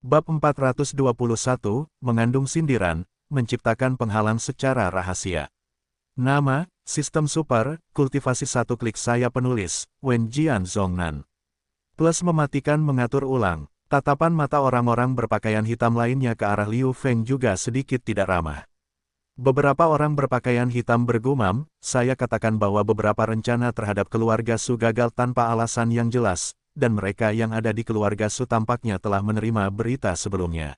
Bab 421, mengandung sindiran, menciptakan penghalang secara rahasia. Nama, Sistem Super, Kultivasi Satu Klik Saya penulis, Wen Jian Zhongnan. Plus mematikan mengatur ulang, tatapan mata orang-orang berpakaian hitam lainnya ke arah Liu Feng juga sedikit tidak ramah. Beberapa orang berpakaian hitam bergumam, saya katakan bahwa beberapa rencana terhadap keluarga Su gagal tanpa alasan yang jelas, dan mereka yang ada di keluarga Su tampaknya telah menerima berita sebelumnya.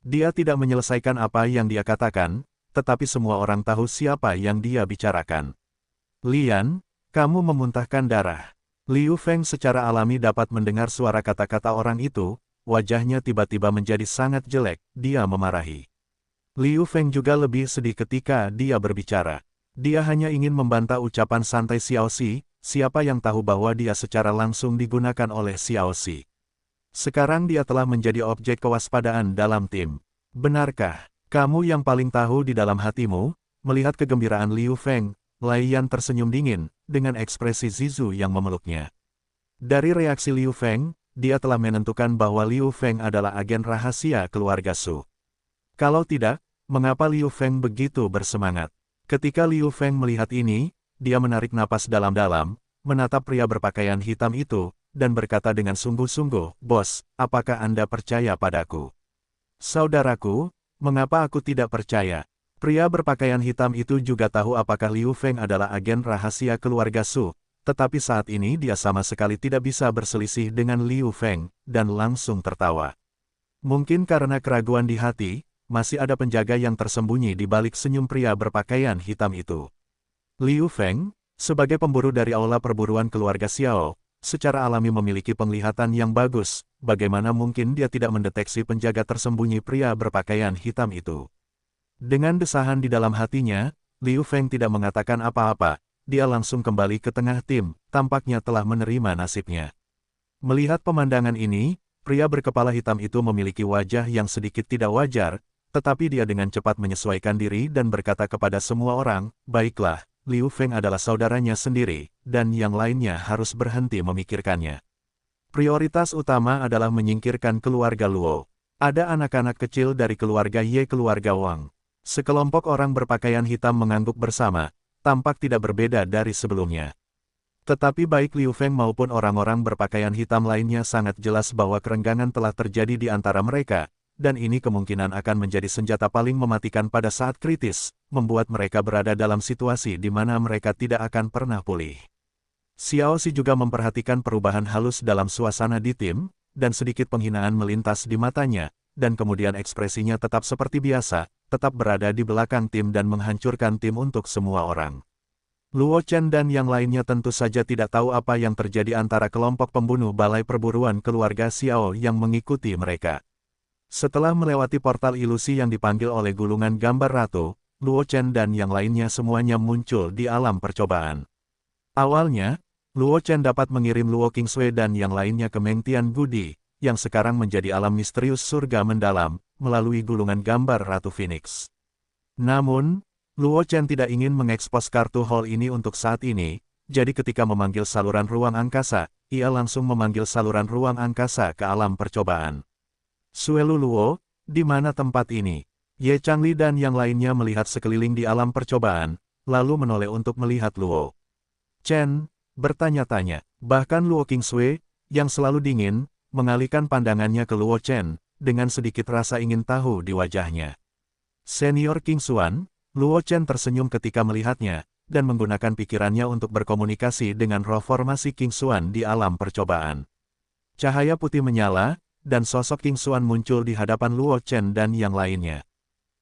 Dia tidak menyelesaikan apa yang dia katakan, tetapi semua orang tahu siapa yang dia bicarakan. Lian, kamu memuntahkan darah. Liu Feng secara alami dapat mendengar suara kata-kata orang itu, wajahnya tiba-tiba menjadi sangat jelek, dia memarahi. Liu Feng juga lebih sedih ketika dia berbicara. Dia hanya ingin membantah ucapan santai Xiao Xi, siapa yang tahu bahwa dia secara langsung digunakan oleh Xiao Xi. Sekarang dia telah menjadi objek kewaspadaan dalam tim. Benarkah, kamu yang paling tahu di dalam hatimu? Melihat kegembiraan Liu Feng, Lei Yan tersenyum dingin, dengan ekspresi Zizu yang memeluknya. Dari reaksi Liu Feng, dia telah menentukan bahwa Liu Feng adalah agen rahasia keluarga Su. Kalau tidak, mengapa Liu Feng begitu bersemangat? Ketika Liu Feng melihat ini, dia menarik napas dalam-dalam, menatap pria berpakaian hitam itu, dan berkata dengan sungguh-sungguh, "Bos, apakah Anda percaya padaku?" "Saudaraku, mengapa aku tidak percaya?" Pria berpakaian hitam itu juga tahu apakah Liu Feng adalah agen rahasia keluarga Su, tetapi saat ini dia sama sekali tidak bisa berselisih dengan Liu Feng, dan langsung tertawa. Mungkin karena keraguan di hati, masih ada penjaga yang tersembunyi di balik senyum pria berpakaian hitam itu. Liu Feng, sebagai pemburu dari aula perburuan keluarga Xiao, secara alami memiliki penglihatan yang bagus, bagaimana mungkin dia tidak mendeteksi penjaga tersembunyi pria berpakaian hitam itu. Dengan desahan di dalam hatinya, Liu Feng tidak mengatakan apa-apa, dia langsung kembali ke tengah tim, tampaknya telah menerima nasibnya. Melihat pemandangan ini, pria berkepala hitam itu memiliki wajah yang sedikit tidak wajar, tetapi dia dengan cepat menyesuaikan diri dan berkata kepada semua orang, "Baiklah, Liu Feng adalah saudaranya sendiri, dan yang lainnya harus berhenti memikirkannya. Prioritas utama adalah menyingkirkan keluarga Luo. Ada anak-anak kecil dari keluarga Ye keluarga Wang." Sekelompok orang berpakaian hitam mengangguk bersama, tampak tidak berbeda dari sebelumnya. Tetapi baik Liu Feng maupun orang-orang berpakaian hitam lainnya sangat jelas bahwa kerenggangan telah terjadi di antara mereka, dan ini kemungkinan akan menjadi senjata paling mematikan pada saat kritis, membuat mereka berada dalam situasi di mana mereka tidak akan pernah pulih. Xiao Xi juga memperhatikan perubahan halus dalam suasana di tim, dan sedikit penghinaan melintas di matanya, dan kemudian ekspresinya tetap seperti biasa, tetap berada di belakang tim dan menghancurkan tim untuk semua orang. Luo Chen dan yang lainnya tentu saja tidak tahu apa yang terjadi antara kelompok pembunuh balai perburuan keluarga Xiao yang mengikuti mereka. Setelah melewati portal ilusi yang dipanggil oleh gulungan gambar ratu, Luo Chen dan yang lainnya semuanya muncul di alam percobaan. Awalnya, Luo Chen dapat mengirim Luo Qingsui dan yang lainnya ke Mengtian Gudi, yang sekarang menjadi alam misterius surga mendalam, melalui gulungan gambar Ratu Phoenix. Namun, Luo Chen tidak ingin mengekspos kartu hall ini untuk saat ini, jadi ketika memanggil saluran ruang angkasa, ia langsung memanggil saluran ruang angkasa ke alam percobaan. "Suelu Luo, di mana tempat ini?" Ye Changli dan yang lainnya melihat sekeliling di alam percobaan, lalu menoleh untuk melihat Luo Chen, bertanya-tanya. Bahkan Luo Qingsui, yang selalu dingin, mengalihkan pandangannya ke Luo Chen, dengan sedikit rasa ingin tahu di wajahnya. Senior Qingxuan, Luo Chen tersenyum ketika melihatnya, dan menggunakan pikirannya untuk berkomunikasi dengan roh formasi Qingxuan di alam percobaan. Cahaya putih menyala, dan sosok Qingxuan muncul di hadapan Luo Chen dan yang lainnya.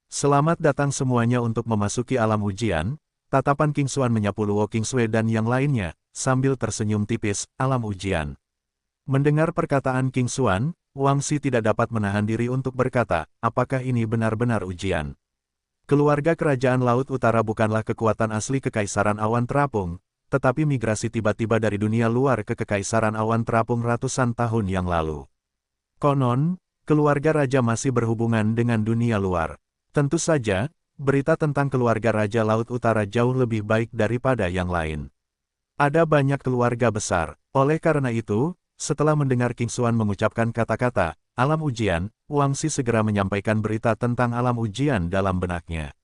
"Selamat datang semuanya untuk memasuki alam ujian." Tatapan Qingxuan menyapu Luo Qingsui dan yang lainnya, sambil tersenyum tipis, "Alam ujian." Mendengar perkataan Qingxuan, Wang Xi tidak dapat menahan diri untuk berkata, apakah ini benar-benar ujian? Keluarga Kerajaan Laut Utara bukanlah kekuatan asli Kekaisaran Awan Terapung, tetapi migrasi tiba-tiba dari dunia luar ke Kekaisaran Awan Terapung ratusan tahun yang lalu. Konon, keluarga raja masih berhubungan dengan dunia luar. Tentu saja, berita tentang keluarga Raja Laut Utara jauh lebih baik daripada yang lain. Ada banyak keluarga besar, oleh karena itu, setelah mendengar Qingxuan mengucapkan kata-kata, alam ujian, Wang Xi segera menyampaikan berita tentang alam ujian dalam benaknya.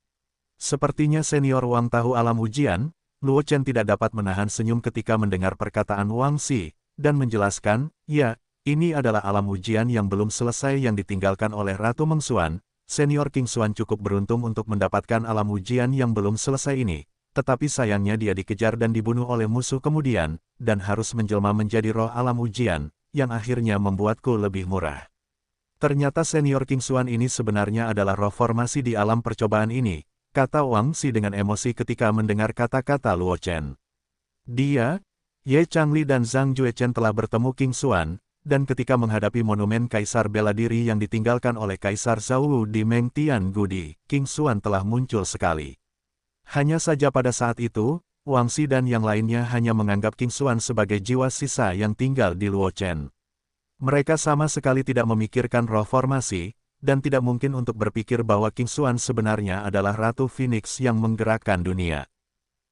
Sepertinya senior Wang tahu alam ujian, Luo Chen tidak dapat menahan senyum ketika mendengar perkataan Wang Xi, dan menjelaskan, ya, ini adalah alam ujian yang belum selesai yang ditinggalkan oleh Ratu Mengxuan. Senior King Xuan cukup beruntung untuk mendapatkan alam ujian yang belum selesai ini, tetapi sayangnya dia dikejar dan dibunuh oleh musuh kemudian, dan harus menjelma menjadi roh alam ujian, yang akhirnya membuatku lebih murah. Ternyata senior King Xuan ini sebenarnya adalah roh formasi di alam percobaan ini, kata Wang Xi dengan emosi ketika mendengar kata-kata Luo Chen. Dia, Ye Changli dan Zhang Juechen telah bertemu King Xuan, dan ketika menghadapi monumen Kaisar Bela Diri yang ditinggalkan oleh Kaisar Zhao Wu di Mengtian Gudi, King Xuan telah muncul sekali. Hanya saja pada saat itu, Wang Xi dan yang lainnya hanya menganggap King Xuan sebagai jiwa sisa yang tinggal di Luo Chen. Mereka sama sekali tidak memikirkan roh formasi, dan tidak mungkin untuk berpikir bahwa King Xuan sebenarnya adalah Ratu Phoenix yang menggerakkan dunia.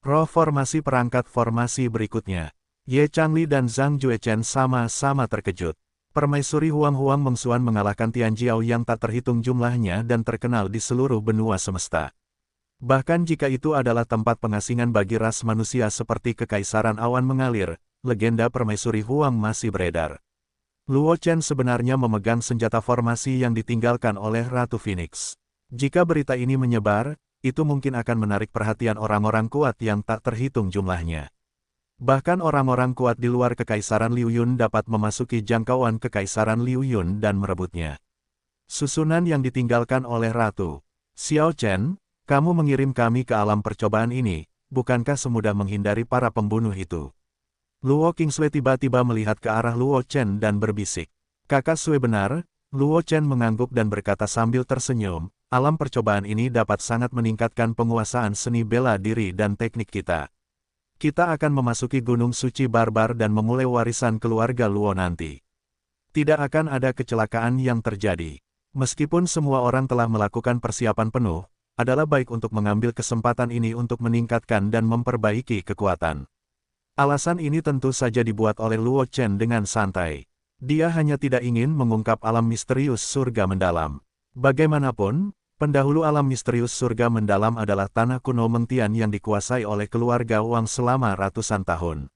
Roh formasi perangkat formasi berikutnya. Ye Changli dan Zhang Juechen sama-sama terkejut. Permaisuri Huang Mengxuan mengalahkan Tian Jiao yang tak terhitung jumlahnya dan terkenal di seluruh benua semesta. Bahkan jika itu adalah tempat pengasingan bagi ras manusia seperti Kekaisaran Awan Mengalir, legenda Permaisuri Huang masih beredar. Luo Chen sebenarnya memegang senjata formasi yang ditinggalkan oleh Ratu Phoenix. Jika berita ini menyebar, itu mungkin akan menarik perhatian orang-orang kuat yang tak terhitung jumlahnya. Bahkan orang-orang kuat di luar Kekaisaran Liu Yun dapat memasuki jangkauan Kekaisaran Liu Yun dan merebutnya. Susunan yang ditinggalkan oleh Ratu. Xiao Chen, kamu mengirim kami ke alam percobaan ini, bukankah semudah menghindari para pembunuh itu? Luo Qingsui tiba-tiba melihat ke arah Luo Chen dan berbisik. Kakak Sui benar, Luo Chen mengangguk dan berkata sambil tersenyum, alam percobaan ini dapat sangat meningkatkan penguasaan seni bela diri dan teknik kita. Kita akan memasuki Gunung Suci Barbar dan memulai warisan keluarga Luo nanti. Tidak akan ada kecelakaan yang terjadi. Meskipun semua orang telah melakukan persiapan penuh, adalah baik untuk mengambil kesempatan ini untuk meningkatkan dan memperbaiki kekuatan. Alasan ini tentu saja dibuat oleh Luo Chen dengan santai. Dia hanya tidak ingin mengungkap alam misterius surga mendalam. Bagaimanapun, pendahulu alam misterius surga mendalam adalah tanah kuno Mengtian yang dikuasai oleh keluarga Wang selama ratusan tahun.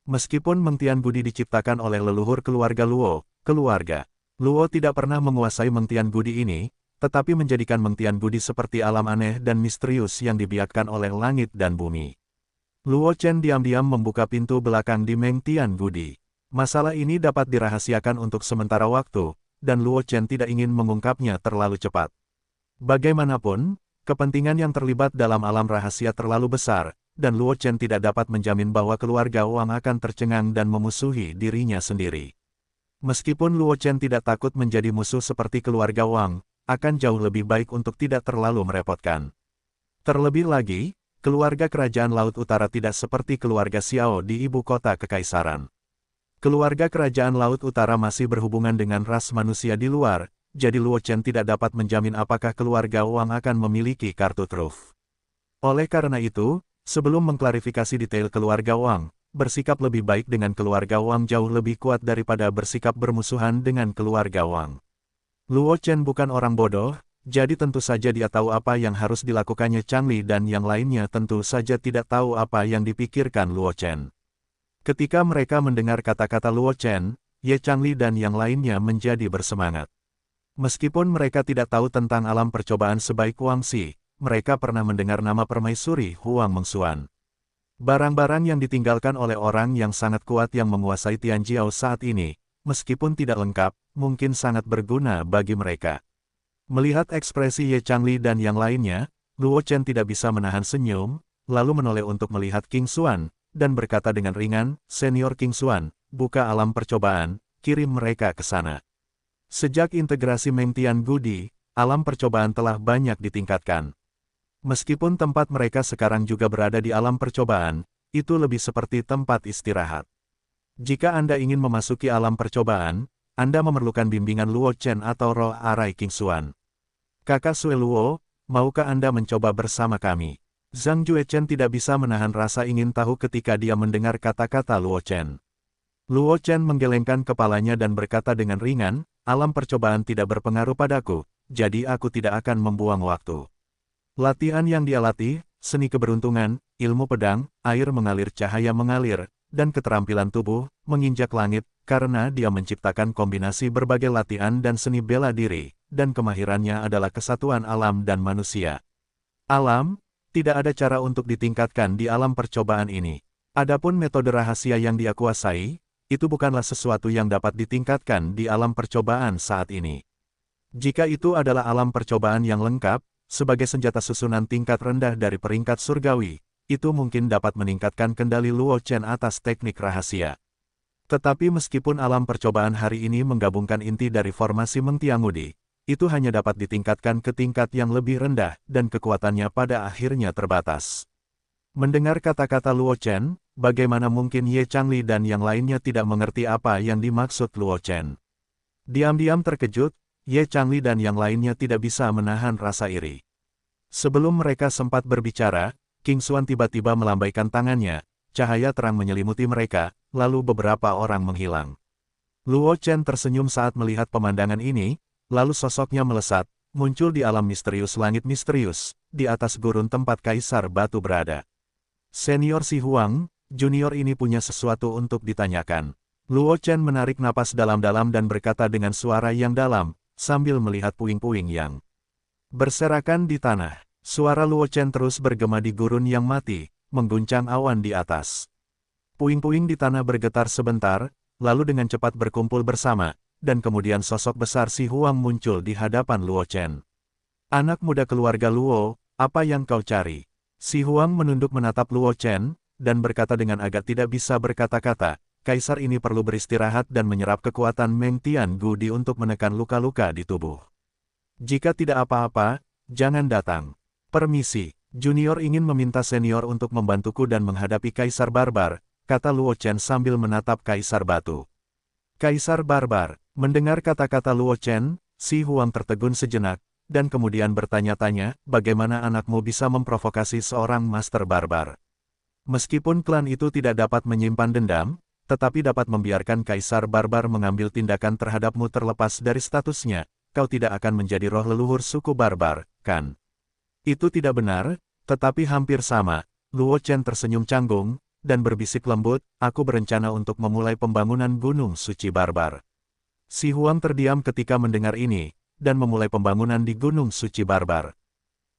Meskipun Mengtian Gudi diciptakan oleh leluhur keluarga Luo, keluarga Luo tidak pernah menguasai Mengtian Gudi ini, tetapi menjadikan Mengtian Gudi seperti alam aneh dan misterius yang dibiarkan oleh langit dan bumi. Luo Chen diam-diam membuka pintu belakang di Mengtian Gudi. Masalah ini dapat dirahasiakan untuk sementara waktu, dan Luo Chen tidak ingin mengungkapnya terlalu cepat. Bagaimanapun, kepentingan yang terlibat dalam alam rahasia terlalu besar, dan Luo Chen tidak dapat menjamin bahwa keluarga Wang akan tercengang dan memusuhi dirinya sendiri. Meskipun Luo Chen tidak takut menjadi musuh seperti keluarga Wang, akan jauh lebih baik untuk tidak terlalu merepotkan. Terlebih lagi, keluarga Kerajaan Laut Utara tidak seperti keluarga Xiao di ibu kota Kekaisaran. Keluarga Kerajaan Laut Utara masih berhubungan dengan ras manusia di luar, jadi Luo Chen tidak dapat menjamin apakah keluarga Wang akan memiliki kartu truf. Oleh karena itu, sebelum mengklarifikasi detail keluarga Wang, bersikap lebih baik dengan keluarga Wang jauh lebih kuat daripada bersikap bermusuhan dengan keluarga Wang. Luo Chen bukan orang bodoh, jadi tentu saja dia tahu apa yang harus dilakukannya Changli dan yang lainnya tentu saja tidak tahu apa yang dipikirkan Luo Chen. Ketika mereka mendengar kata-kata Luo Chen, Ye Changli dan yang lainnya menjadi bersemangat. Meskipun mereka tidak tahu tentang alam percobaan sebaik Wang Xi, mereka pernah mendengar nama permaisuri Huang Mengxuan. Barang-barang yang ditinggalkan oleh orang yang sangat kuat yang menguasai Tianjiao saat ini, meskipun tidak lengkap, mungkin sangat berguna bagi mereka. Melihat ekspresi Ye Changli dan yang lainnya, Luo Chen tidak bisa menahan senyum, lalu menoleh untuk melihat King Xuan, dan berkata dengan ringan, Senior King Xuan, buka alam percobaan, kirim mereka ke sana. Sejak integrasi Mengtian Gudi, alam percobaan telah banyak ditingkatkan. Meskipun tempat mereka sekarang juga berada di alam percobaan, itu lebih seperti tempat istirahat. Jika Anda ingin memasuki alam percobaan, Anda memerlukan bimbingan Luo Chen atau roh arai King Xuan. Kakak Sui Luo, maukah Anda mencoba bersama kami? Zhang Juechen tidak bisa menahan rasa ingin tahu ketika dia mendengar kata-kata Luo Chen. Luo Chen menggelengkan kepalanya dan berkata dengan ringan, alam percobaan tidak berpengaruh padaku, jadi aku tidak akan membuang waktu. Latihan yang dia latih, seni keberuntungan, ilmu pedang, air mengalir cahaya mengalir, dan keterampilan tubuh, menginjak langit, karena dia menciptakan kombinasi berbagai latihan dan seni bela diri, dan kemahirannya adalah kesatuan alam dan manusia. Alam, tidak ada cara untuk ditingkatkan di alam percobaan ini. Adapun metode rahasia yang dia kuasai, itu bukanlah sesuatu yang dapat ditingkatkan di alam percobaan saat ini. Jika itu adalah alam percobaan yang lengkap, sebagai senjata susunan tingkat rendah dari peringkat surgawi, itu mungkin dapat meningkatkan kendali Luo Chen atas teknik rahasia. Tetapi meskipun alam percobaan hari ini menggabungkan inti dari formasi Meng Tiangudi, itu hanya dapat ditingkatkan ke tingkat yang lebih rendah, dan kekuatannya pada akhirnya terbatas. Mendengar kata-kata Luo Chen, bagaimana mungkin Ye Changli dan yang lainnya tidak mengerti apa yang dimaksud Luo Chen. Diam-diam terkejut, Ye Changli dan yang lainnya tidak bisa menahan rasa iri. Sebelum mereka sempat berbicara, King Xuan tiba-tiba melambaikan tangannya, cahaya terang menyelimuti mereka, lalu beberapa orang menghilang. Luo Chen tersenyum saat melihat pemandangan ini, lalu sosoknya melesat, muncul di alam misterius langit misterius, di atas gurun tempat Kaisar Batu berada. Senior Si Huang, junior ini punya sesuatu untuk ditanyakan. Luo Chen menarik napas dalam-dalam dan berkata dengan suara yang dalam, sambil melihat puing-puing yang berserakan di tanah. Suara Luo Chen terus bergema di gurun yang mati, mengguncang awan di atas. Puing-puing di tanah bergetar sebentar, lalu dengan cepat berkumpul bersama, dan kemudian sosok besar Si Huang muncul di hadapan Luo Chen. Anak muda keluarga Luo, apa yang kau cari? Si Huang menunduk menatap Luo Chen, dan berkata dengan agak tidak bisa berkata-kata, Kaisar ini perlu beristirahat dan menyerap kekuatan Meng Tiangudi untuk menekan luka-luka di tubuh. Jika tidak apa-apa, jangan datang. Permisi, junior ingin meminta senior untuk membantuku dan menghadapi Kaisar Barbar, kata Luo Chen sambil menatap Kaisar Batu. Kaisar Barbar, mendengar kata-kata Luo Chen, Si Huang tertegun sejenak, dan kemudian bertanya-tanya, bagaimana anakmu bisa memprovokasi seorang Master Barbar. Meskipun klan itu tidak dapat menyimpan dendam, tetapi dapat membiarkan Kaisar Barbar mengambil tindakan terhadapmu terlepas dari statusnya, kau tidak akan menjadi roh leluhur suku Barbar, kan? Itu tidak benar, tetapi hampir sama. Luo Chen tersenyum canggung, dan berbisik lembut, aku berencana untuk memulai pembangunan Gunung Suci Barbar. Si Huang terdiam ketika mendengar ini, dan memulai pembangunan di Gunung Suci Barbar.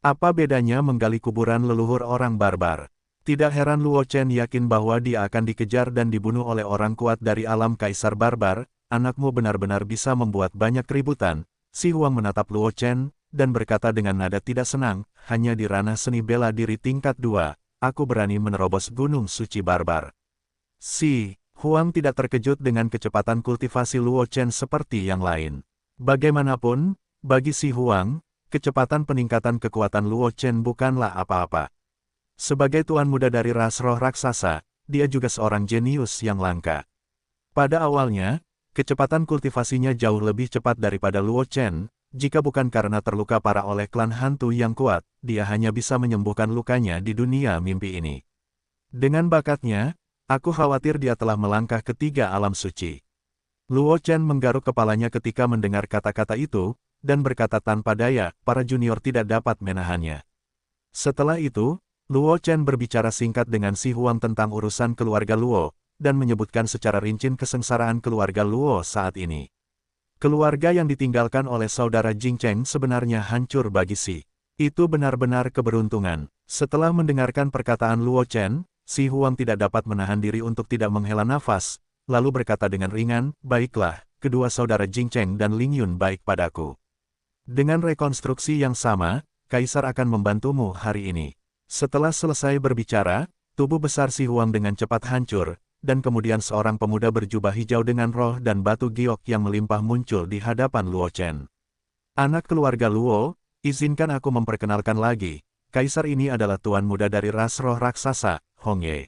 Apa bedanya menggali kuburan leluhur orang barbar? Tidak heran Luo Chen yakin bahwa dia akan dikejar dan dibunuh oleh orang kuat dari alam Kaisar Barbar, anakmu benar-benar bisa membuat banyak keributan. Si Huang menatap Luo Chen, dan berkata dengan nada tidak senang, hanya di ranah seni bela diri tingkat 2, aku berani menerobos Gunung Suci Barbar. Si Huang tidak terkejut dengan kecepatan kultivasi Luo Chen seperti yang lain. Bagaimanapun, bagi Si Huang, kecepatan peningkatan kekuatan Luo Chen bukanlah apa-apa. Sebagai tuan muda dari ras roh raksasa, dia juga seorang jenius yang langka. Pada awalnya, kecepatan kultivasinya jauh lebih cepat daripada Luo Chen. Jika bukan karena terluka parah oleh klan hantu yang kuat, dia hanya bisa menyembuhkan lukanya di dunia mimpi ini. Dengan bakatnya, aku khawatir dia telah melangkah ke 3 alam suci. Luo Chen menggaruk kepalanya ketika mendengar kata-kata itu, dan berkata tanpa daya, para junior tidak dapat menahannya. Setelah itu, Luo Chen berbicara singkat dengan Si Huang tentang urusan keluarga Luo, dan menyebutkan secara rinci kesengsaraan keluarga Luo saat ini. Keluarga yang ditinggalkan oleh saudara Jing Cheng sebenarnya hancur bagi Si. Itu benar-benar keberuntungan. Setelah mendengarkan perkataan Luo Chen, Si Huang tidak dapat menahan diri untuk tidak menghela nafas, lalu berkata dengan ringan, baiklah, kedua saudara Jing Cheng dan Ling Yun baik padaku. Dengan rekonstruksi yang sama, Kaisar akan membantumu hari ini. Setelah selesai berbicara, tubuh besar Si Huang dengan cepat hancur, dan kemudian seorang pemuda berjubah hijau dengan roh dan batu giok yang melimpah muncul di hadapan Luo Chen. Anak keluarga Luo, izinkan aku memperkenalkan lagi, Kaisar ini adalah tuan muda dari ras roh raksasa, Hong Ye.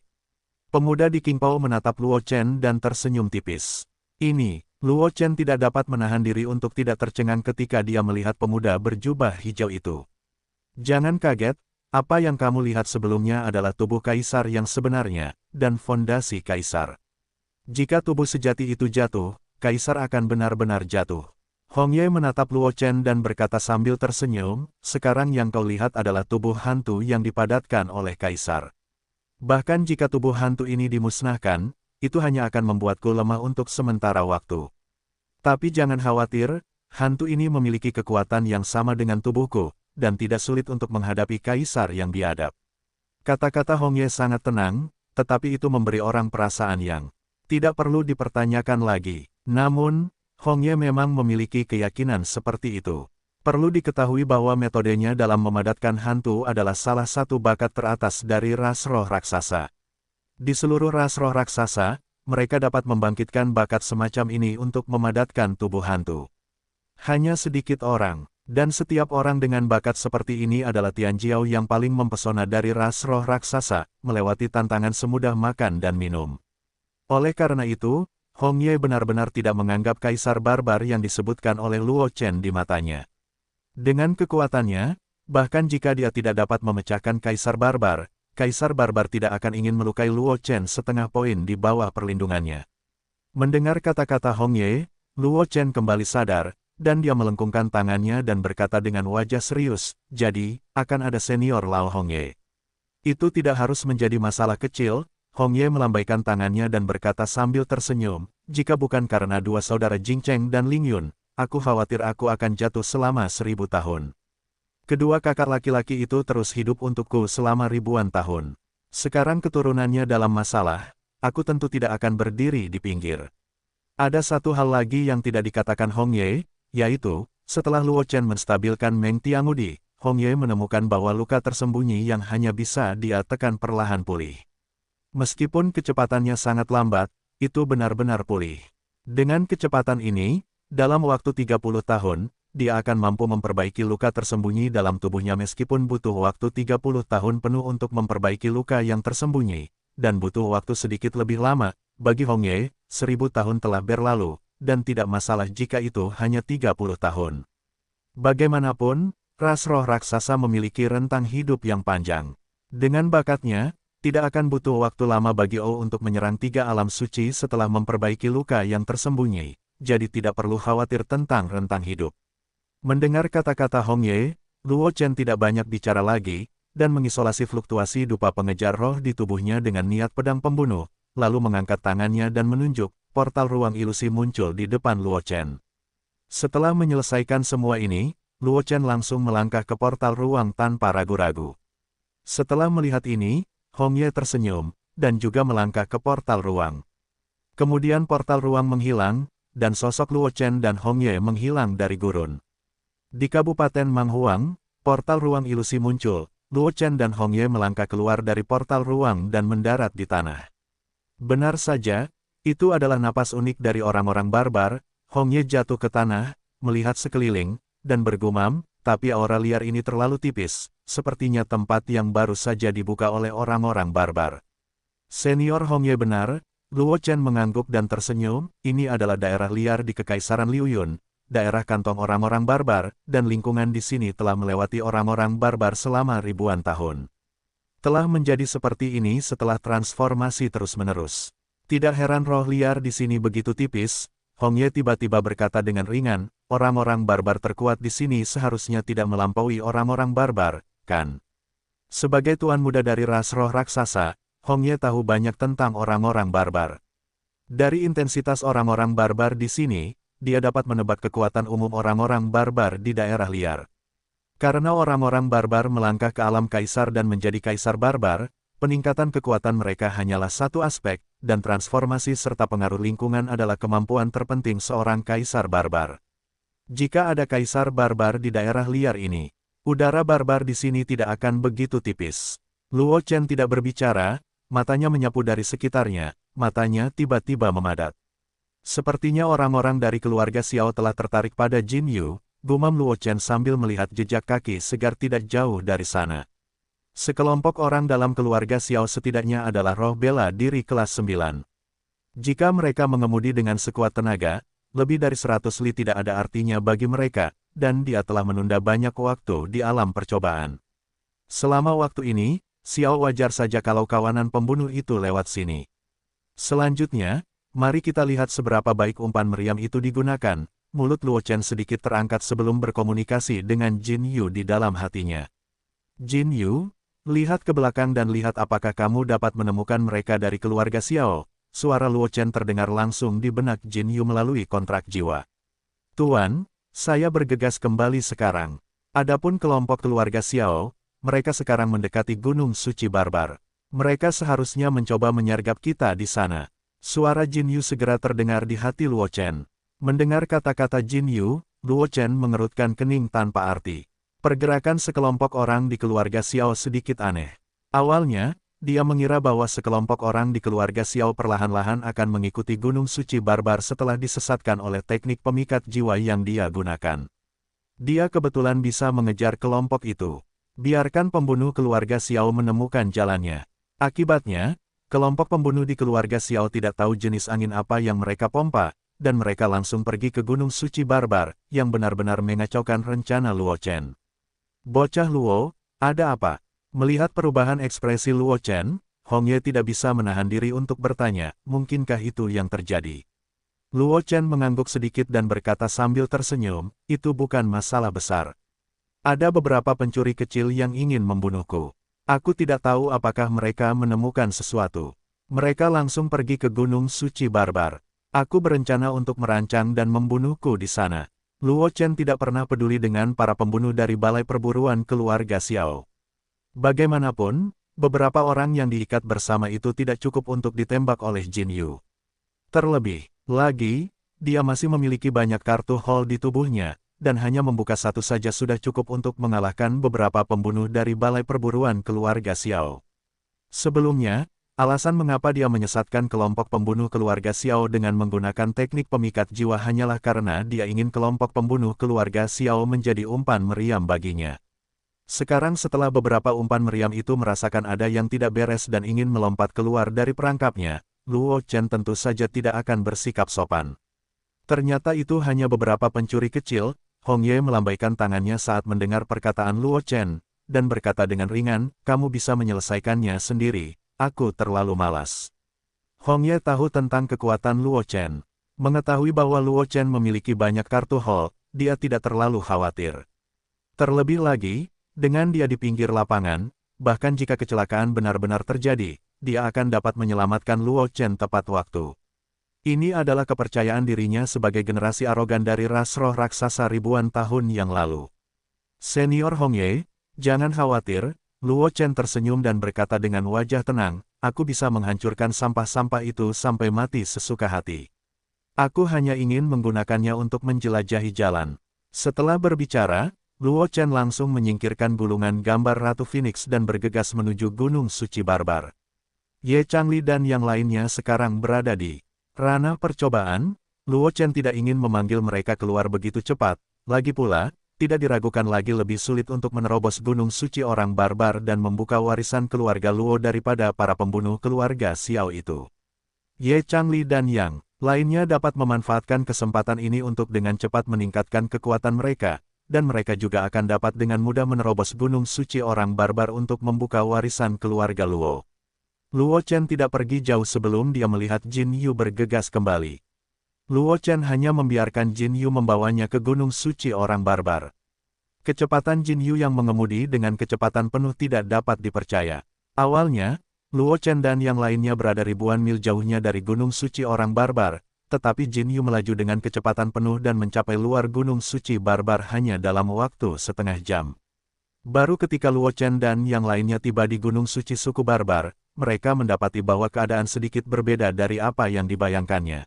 Pemuda di Qingpao menatap Luo Chen dan tersenyum tipis. Ini, Luo Chen tidak dapat menahan diri untuk tidak tercengang ketika dia melihat pemuda berjubah hijau itu. Jangan kaget, apa yang kamu lihat sebelumnya adalah tubuh Kaisar yang sebenarnya, dan fondasi Kaisar. Jika tubuh sejati itu jatuh, Kaisar akan benar-benar jatuh. Hong Ye menatap Luo Chen dan berkata sambil tersenyum, sekarang yang kau lihat adalah tubuh hantu yang dipadatkan oleh Kaisar. Bahkan jika tubuh hantu ini dimusnahkan, itu hanya akan membuatku lemah untuk sementara waktu. Tapi jangan khawatir, hantu ini memiliki kekuatan yang sama dengan tubuhku, dan tidak sulit untuk menghadapi Kaisar yang biadab. Kata-kata Hong Ye sangat tenang, tetapi itu memberi orang perasaan yang tidak perlu dipertanyakan lagi. Namun, Hong Ye memang memiliki keyakinan seperti itu. Perlu diketahui bahwa metodenya dalam memadatkan hantu adalah salah satu bakat teratas dari ras roh raksasa. Di seluruh ras roh raksasa, mereka dapat membangkitkan bakat semacam ini untuk memadatkan tubuh hantu. Hanya sedikit orang, dan setiap orang dengan bakat seperti ini adalah Tianjiao yang paling mempesona dari ras roh raksasa, melewati tantangan semudah makan dan minum. Oleh karena itu, Hong Ye benar-benar tidak menganggap Kaisar Barbar yang disebutkan oleh Luo Chen di matanya. Dengan kekuatannya, bahkan jika dia tidak dapat memecahkan Kaisar Barbar tidak akan ingin melukai Luo Chen setengah poin di bawah perlindungannya. Mendengar kata-kata Hong Ye, Luo Chen kembali sadar, dan dia melengkungkan tangannya dan berkata dengan wajah serius, jadi, akan ada senior Lao Hong Ye. Itu tidak harus menjadi masalah kecil. Hong Ye melambaikan tangannya dan berkata sambil tersenyum, jika bukan karena dua saudara Jing Cheng dan Ling Yun, aku khawatir aku akan jatuh selama 1000 tahun. Kedua kakak laki-laki itu terus hidup untukku selama ribuan tahun. Sekarang keturunannya dalam masalah, aku tentu tidak akan berdiri di pinggir. Ada satu hal lagi yang tidak dikatakan Hong Ye, yaitu, setelah Luo Chen menstabilkan Meng Tiangudi, Hong Ye menemukan bahwa luka tersembunyi yang hanya bisa dia tekan perlahan pulih. Meskipun kecepatannya sangat lambat, itu benar-benar pulih. Dengan kecepatan ini, dalam waktu 30 tahun, dia akan mampu memperbaiki luka tersembunyi dalam tubuhnya meskipun butuh waktu 30 tahun penuh untuk memperbaiki luka yang tersembunyi, dan butuh waktu sedikit lebih lama. Bagi Hong Ye, 1000 tahun telah berlalu, dan tidak masalah jika itu hanya 30 tahun. Bagaimanapun, ras roh raksasa memiliki rentang hidup yang panjang. Dengan bakatnya, tidak akan butuh waktu lama bagi O untuk menyerang 3 alam suci setelah memperbaiki luka yang tersembunyi, jadi tidak perlu khawatir tentang rentang hidup. Mendengar kata-kata Hong Ye, Luo Chen tidak banyak bicara lagi, dan mengisolasi fluktuasi dupa pengejar roh di tubuhnya dengan niat pedang pembunuh, lalu mengangkat tangannya dan menunjuk, portal ruang ilusi muncul di depan Luo Chen. Setelah menyelesaikan semua ini, Luo Chen langsung melangkah ke portal ruang tanpa ragu-ragu. Setelah melihat ini, Hong Ye tersenyum, dan juga melangkah ke portal ruang. Kemudian portal ruang menghilang, dan sosok Luo Chen dan Hong Ye menghilang dari gurun. Di Kabupaten Manghuang, portal ruang ilusi muncul, Luo Chen dan Hong Ye melangkah keluar dari portal ruang dan mendarat di tanah. Benar saja, itu adalah napas unik dari orang-orang barbar. Hong Ye jatuh ke tanah, melihat sekeliling, dan bergumam, tapi aura liar ini terlalu tipis, sepertinya tempat yang baru saja dibuka oleh orang-orang barbar. Senior Hong Ye benar, Luo Chen mengangguk dan tersenyum, ini adalah daerah liar di Kekaisaran Liu Yun, daerah kantong orang-orang barbar, dan lingkungan di sini telah melewati orang-orang barbar selama ribuan tahun. Telah menjadi seperti ini setelah transformasi terus-menerus. Tidak heran roh liar di sini begitu tipis. Hong Ye tiba-tiba berkata dengan ringan, orang-orang barbar terkuat di sini seharusnya tidak melampaui orang-orang barbar, kan? Sebagai tuan muda dari ras roh raksasa, Hong Ye tahu banyak tentang orang-orang barbar. Dari intensitas orang-orang barbar di sini, dia dapat menebak kekuatan umum orang-orang barbar di daerah liar. Karena orang-orang barbar melangkah ke alam kaisar dan menjadi kaisar barbar, peningkatan kekuatan mereka hanyalah satu aspek, dan transformasi serta pengaruh lingkungan adalah kemampuan terpenting seorang kaisar barbar. Jika ada kaisar barbar di daerah liar ini, udara barbar di sini tidak akan begitu tipis. Luo Chen tidak berbicara, matanya menyapu dari sekitarnya, matanya tiba-tiba memadat. Sepertinya orang-orang dari keluarga Xiao telah tertarik pada Jin Yu, gumam Luo Chen sambil melihat jejak kaki segar tidak jauh dari sana. Sekelompok orang dalam keluarga Xiao setidaknya adalah roh bela diri kelas 9. Jika mereka mengemudi dengan sekuat tenaga, lebih dari 100 li tidak ada artinya bagi mereka, dan dia telah menunda banyak waktu di alam percobaan. Selama waktu ini, Xiao wajar saja kalau kawanan pembunuh itu lewat sini. Selanjutnya, mari kita lihat seberapa baik umpan meriam itu digunakan. mulut Luo Chen sedikit terangkat sebelum berkomunikasi dengan Jin Yu di dalam hatinya. Jin Yu, lihat ke belakang dan lihat apakah kamu dapat menemukan mereka dari keluarga Xiao. Suara Luo Chen terdengar langsung di benak Jin Yu melalui kontrak jiwa. Tuan, saya bergegas kembali sekarang. Adapun kelompok keluarga Xiao, mereka sekarang mendekati Gunung Suci Barbar. Mereka seharusnya mencoba menyergap kita di sana. Suara Jin Yu segera terdengar di hati Luo Chen. Mendengar kata-kata Jin Yu, Luo Chen mengerutkan kening tanpa arti. Pergerakan sekelompok orang di keluarga Xiao sedikit aneh. Awalnya, dia mengira bahwa sekelompok orang di keluarga Xiao perlahan-lahan akan mengikuti Gunung Suci Barbar setelah disesatkan oleh teknik pemikat jiwa yang dia gunakan. Dia kebetulan bisa mengejar kelompok itu. Biarkan pembunuh keluarga Xiao menemukan jalannya. Akibatnya, kelompok pembunuh di keluarga Xiao tidak tahu jenis angin apa yang mereka pompa, dan mereka langsung pergi ke Gunung Suci Barbar, yang benar-benar mengacaukan rencana Luo Chen. Bocah Luo, ada apa? Melihat perubahan ekspresi Luo Chen, Hong Ye tidak bisa menahan diri untuk bertanya, mungkinkah itu yang terjadi? Luo Chen mengangguk sedikit dan berkata sambil tersenyum, itu bukan masalah besar. Ada beberapa pencuri kecil yang ingin membunuhku. Aku tidak tahu apakah mereka menemukan sesuatu. Mereka langsung pergi ke Gunung Suci Barbar. Aku berencana untuk merancang dan membunuhku di sana. Luo Chen tidak pernah peduli dengan para pembunuh dari Balai Perburuan Keluarga Xiao. Bagaimanapun, beberapa orang yang diikat bersama itu tidak cukup untuk ditembak oleh Jin Yu. Terlebih lagi, dia masih memiliki banyak kartu hall di tubuhnya, dan hanya membuka satu saja sudah cukup untuk mengalahkan beberapa pembunuh dari Balai Perburuan Keluarga Xiao. Sebelumnya, alasan mengapa dia menyesatkan kelompok pembunuh keluarga Xiao dengan menggunakan teknik pemikat jiwa hanyalah karena dia ingin kelompok pembunuh keluarga Xiao menjadi umpan meriam baginya. Sekarang setelah beberapa umpan meriam itu merasakan ada yang tidak beres dan ingin melompat keluar dari perangkapnya, Luo Chen tentu saja tidak akan bersikap sopan. Ternyata itu hanya beberapa pencuri kecil. Hong Ye melambaikan tangannya saat mendengar perkataan Luo Chen, dan berkata dengan ringan, kamu bisa menyelesaikannya sendiri, aku terlalu malas. Hong Ye tahu tentang kekuatan Luo Chen. Mengetahui bahwa Luo Chen memiliki banyak kartu hall, dia tidak terlalu khawatir. Terlebih lagi, dengan dia di pinggir lapangan, bahkan jika kecelakaan benar-benar terjadi, dia akan dapat menyelamatkan Luo Chen tepat waktu. Ini adalah kepercayaan dirinya sebagai generasi arogan dari ras roh raksasa ribuan tahun yang lalu. Senior Hong Ye, jangan khawatir, Luo Chen tersenyum dan berkata dengan wajah tenang, aku bisa menghancurkan sampah-sampah itu sampai mati sesuka hati. Aku hanya ingin menggunakannya untuk menjelajahi jalan. Setelah berbicara, Luo Chen langsung menyingkirkan gulungan gambar Ratu Phoenix dan bergegas menuju Gunung Suci Barbar. Ye Changli dan yang lainnya sekarang berada di ranah percobaan. Luo Chen tidak ingin memanggil mereka keluar begitu cepat, lagi pula, tidak diragukan lagi lebih sulit untuk menerobos Gunung Suci orang barbar dan membuka warisan keluarga Luo daripada para pembunuh keluarga Xiao itu. Ye Changli dan yang lainnya dapat memanfaatkan kesempatan ini untuk dengan cepat meningkatkan kekuatan mereka, dan mereka juga akan dapat dengan mudah menerobos Gunung Suci orang barbar untuk membuka warisan keluarga Luo. Luo Chen tidak pergi jauh sebelum dia melihat Jin Yu bergegas kembali. Luo Chen hanya membiarkan Jin Yu membawanya ke Gunung Suci orang barbar. Kecepatan Jin Yu yang mengemudi dengan kecepatan penuh tidak dapat dipercaya. Awalnya, Luo Chen dan yang lainnya berada ribuan mil jauhnya dari Gunung Suci orang barbar, tetapi Jin Yu melaju dengan kecepatan penuh dan mencapai luar Gunung Suci Barbar hanya dalam waktu setengah jam. Baru ketika Luo Chen dan yang lainnya tiba di Gunung Suci suku Barbar, mereka mendapati bahwa keadaan sedikit berbeda dari apa yang dibayangkannya.